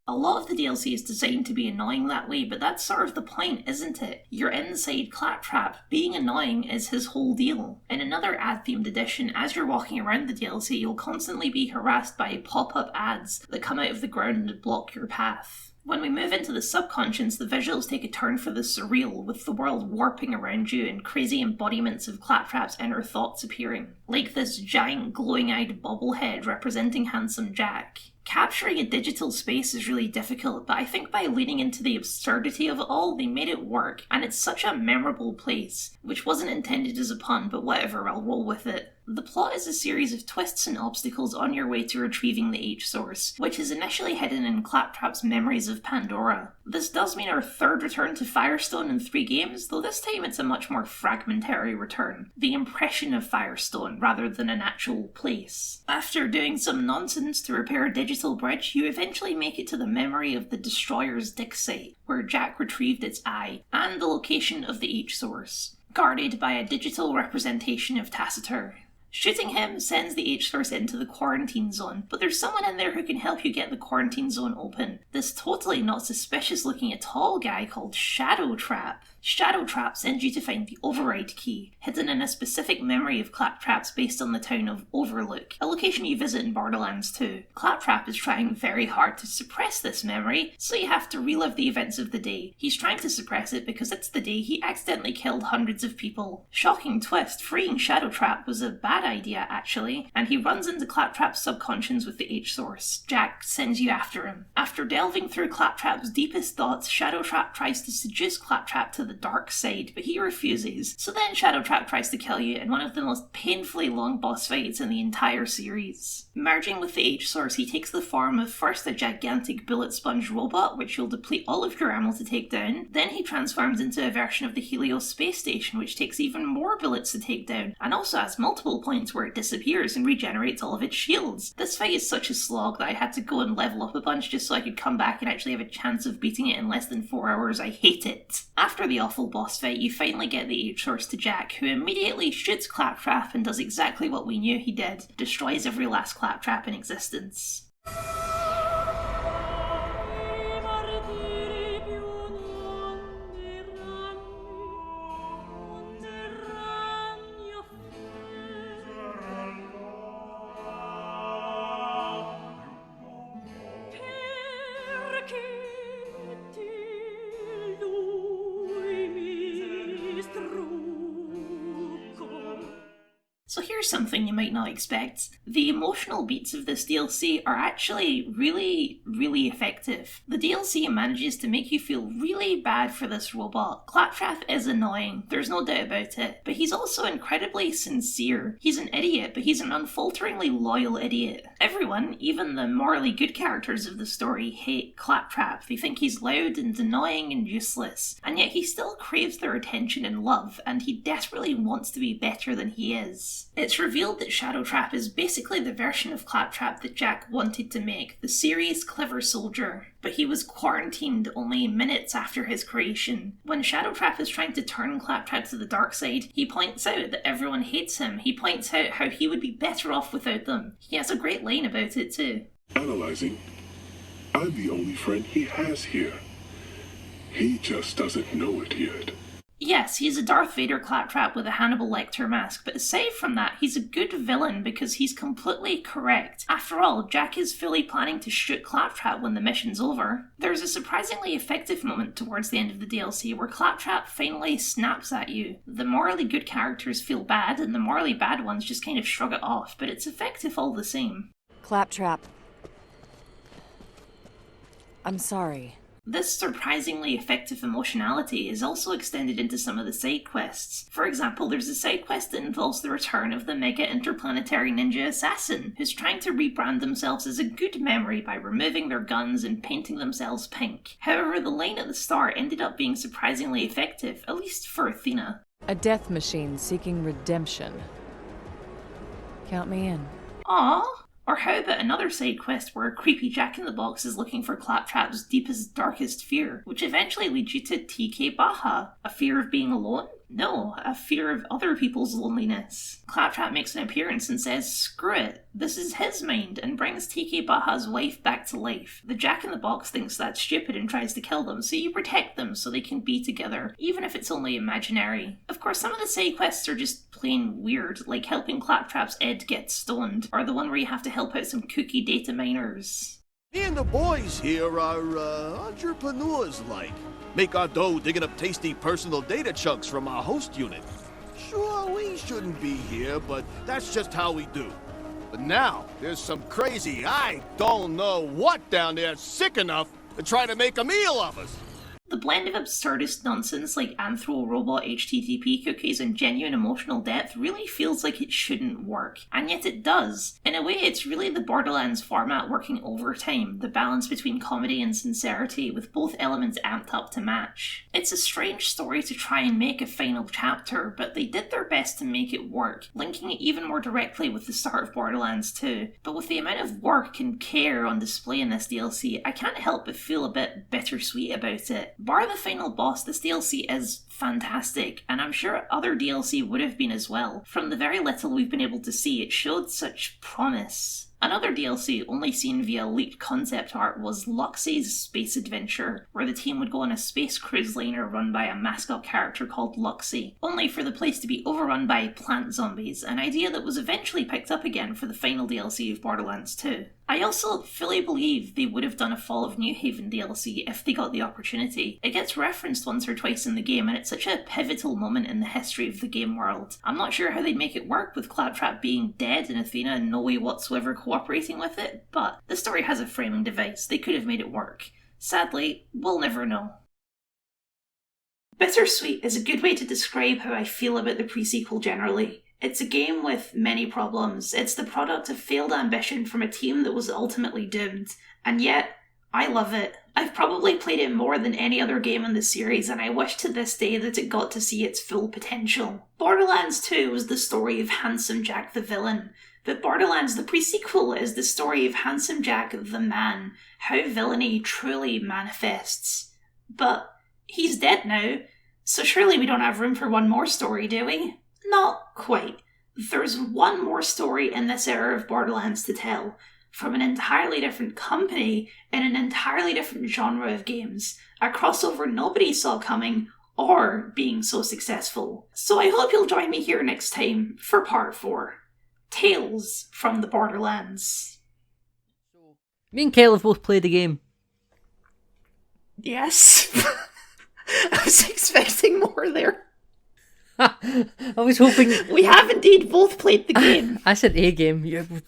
A lot of the DLC is designed to be annoying that way, but that's sort of the point, isn't it? You're inside Claptrap. Being annoying is his whole deal. In another ad-themed edition, as you're walking around the DLC, you'll constantly be harassed by pop-up ads that come out of the ground and block your path. When we move into the subconscious, the visuals take a turn for the surreal, with the world warping around you and crazy embodiments of Claptrap's inner thoughts appearing, like this giant glowing-eyed bobblehead representing Handsome Jack. Capturing a digital space is really difficult, but I think by leaning into the absurdity of it all, they made it work, and it's such a memorable place, which wasn't intended as a pun, but whatever, I'll roll with it. The plot is a series of twists and obstacles on your way to retrieving the H-Source, which is initially hidden in Claptrap's memories of Pandora. This does mean our third return to Firestone in 3 games, though this time it's a much more fragmentary return. The impression of Firestone, rather than an actual place. After doing some nonsense to repair a digital bridge, you eventually make it to the memory of the Destroyer's dig site, where Jack retrieved its eye, and the location of the H-Source, guarded by a digital representation of Tacitor. Shooting him sends the H-Source into the quarantine zone, but there's someone in there who can help you get the quarantine zone open. This totally not suspicious looking at all guy called Shadow Trap. Shadow Trap sends you to find the override key, hidden in a specific memory of Claptrap's based on the town of Overlook, a location you visit in Borderlands 2. Claptrap is trying very hard to suppress this memory, so you have to relive the events of the day. He's trying to suppress it because it's the day he accidentally killed hundreds of people. Shocking twist, freeing Shadow Trap was a bad idea actually, and he runs into Claptrap's subconscious with the H-Source. Jack sends you after him. After delving through Claptrap's deepest thoughts, Shadow Trap tries to seduce Claptrap to the dark side, but he refuses. So then Shadow Trap tries to kill you in one of the most painfully long boss fights in the entire series. Merging with the H-Source, he takes the form of first a gigantic bullet sponge robot, which you'll deplete all of your ammo to take down. Then he transforms into a version of the Helios space station, which takes even more bullets to take down, and also has multiple points where it disappears and regenerates all of its shields. This fight is such a slog that I had to go and level up a bunch just so I could come back and actually have a chance of beating it in less than 4 hours. I hate it. After the awful boss fight, you finally get the H-Source to Jack, who immediately shoots Claptrap and does exactly what we knew he did, destroys every last Claptrap in existence. So here's something you might not expect. The emotional beats of this DLC are actually really, really effective. The DLC manages to make you feel really bad for this robot. Claptrap is annoying, there's no doubt about it, but he's also incredibly sincere. He's an idiot, but he's an unfalteringly loyal idiot. Everyone, even the morally good characters of the story, hate Claptrap. They think he's loud and annoying and useless, and yet he still craves their attention and love, and he desperately wants to be better than he is. It's revealed that Shadow Trap is basically the version of Claptrap that Jack wanted to make, the serious, clever soldier. But he was quarantined only minutes after his creation. When Shadow Trap is trying to turn Claptrap to the dark side, he points out that everyone hates him. He points out how he would be better off without them. He has a great line about it too. Analyzing. I'm the only friend he has here. He just doesn't know it yet. Yes, he's a Darth Vader claptrap with a Hannibal Lecter mask, but aside from that, he's a good villain because he's completely correct. After all, Jack is fully planning to shoot Claptrap when the mission's over. There's a surprisingly effective moment towards the end of the DLC where Claptrap finally snaps at you. The morally good characters feel bad, and the morally bad ones just kind of shrug it off, but it's effective all the same. Claptrap. I'm sorry. This surprisingly effective emotionality is also extended into some of the side quests. For example, there's a side quest that involves the return of the mega interplanetary ninja assassin, who's trying to rebrand themselves as a good memory by removing their guns and painting themselves pink. However, the line at the start ended up being surprisingly effective, at least for Athena. A death machine seeking redemption. Count me in. Aww. Or how about another side quest where a creepy Jack-in-the-Box is looking for Claptrap's deepest, darkest fear, which eventually leads you to TK Baha, a fear of being alone? No, a fear of other people's loneliness. Claptrap makes an appearance and says, screw it, this is his mind, and brings TK Baha's wife back to life. The Jack-in-the-Box thinks that's stupid and tries to kill them, so you protect them so they can be together, even if it's only imaginary. Of course, some of the side quests are just plain weird, like helping Claptrap's Ed get stoned, or the one where you have to help out some kooky data miners. Me and the boys here are, entrepreneurs like. Make our dough digging up tasty personal data chunks from our host unit. Sure, we shouldn't be here, but that's just how we do. But now, there's some crazy, I don't know what down there sick enough to try to make a meal of us. The blend of absurdist nonsense like anthro-robot HTTP cookies and genuine emotional depth really feels like it shouldn't work, and yet it does. In a way, it's really the Borderlands format working overtime, the balance between comedy and sincerity, with both elements amped up to match. It's a strange story to try and make a final chapter, but they did their best to make it work, linking it even more directly with the start of Borderlands 2. But with the amount of work and care on display in this DLC, I can't help but feel a bit bittersweet about it. Bar the final boss, this DLC is fantastic, and I'm sure other DLC would have been as well. From the very little we've been able to see, it showed such promise. Another DLC, only seen via leaked concept art, was Luxie's Space Adventure, where the team would go on a space cruise liner run by a mascot character called Luxie, only for the place to be overrun by plant zombies, an idea that was eventually picked up again for the final DLC of Borderlands 2. I also fully believe they would have done a Fall of New Haven DLC if they got the opportunity. It gets referenced once or twice in the game, and it's such a pivotal moment in the history of the game world. I'm not sure how they'd make it work with Claptrap being dead and Athena in no way whatsoever cooperating with it, but the story has a framing device. They could have made it work. Sadly, we'll never know. Bittersweet is a good way to describe how I feel about the pre-sequel generally. It's a game with many problems. It's the product of failed ambition from a team that was ultimately doomed, and yet, I love it. I've probably played it more than any other game in the series, and I wish to this day that it got to see its full potential. Borderlands 2 was the story of Handsome Jack the villain, but Borderlands the pre-sequel is the story of Handsome Jack the man, how villainy truly manifests. But he's dead now, so surely we don't have room for one more story, do we? Not quite. There's one more story in this era of Borderlands to tell, from an entirely different company in an entirely different genre of games, a crossover nobody saw coming or being so successful. So I hope you'll join me here next time for part 4. Tales from the Borderlands. Me and Kyle have both played the game. Yes. I was expecting more there. I was hoping... We have indeed both played the game. I said a game.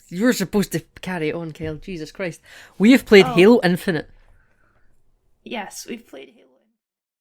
You're supposed to carry it on, Kyle. Jesus Christ. We have played Halo Infinite. Yes, we've played Halo.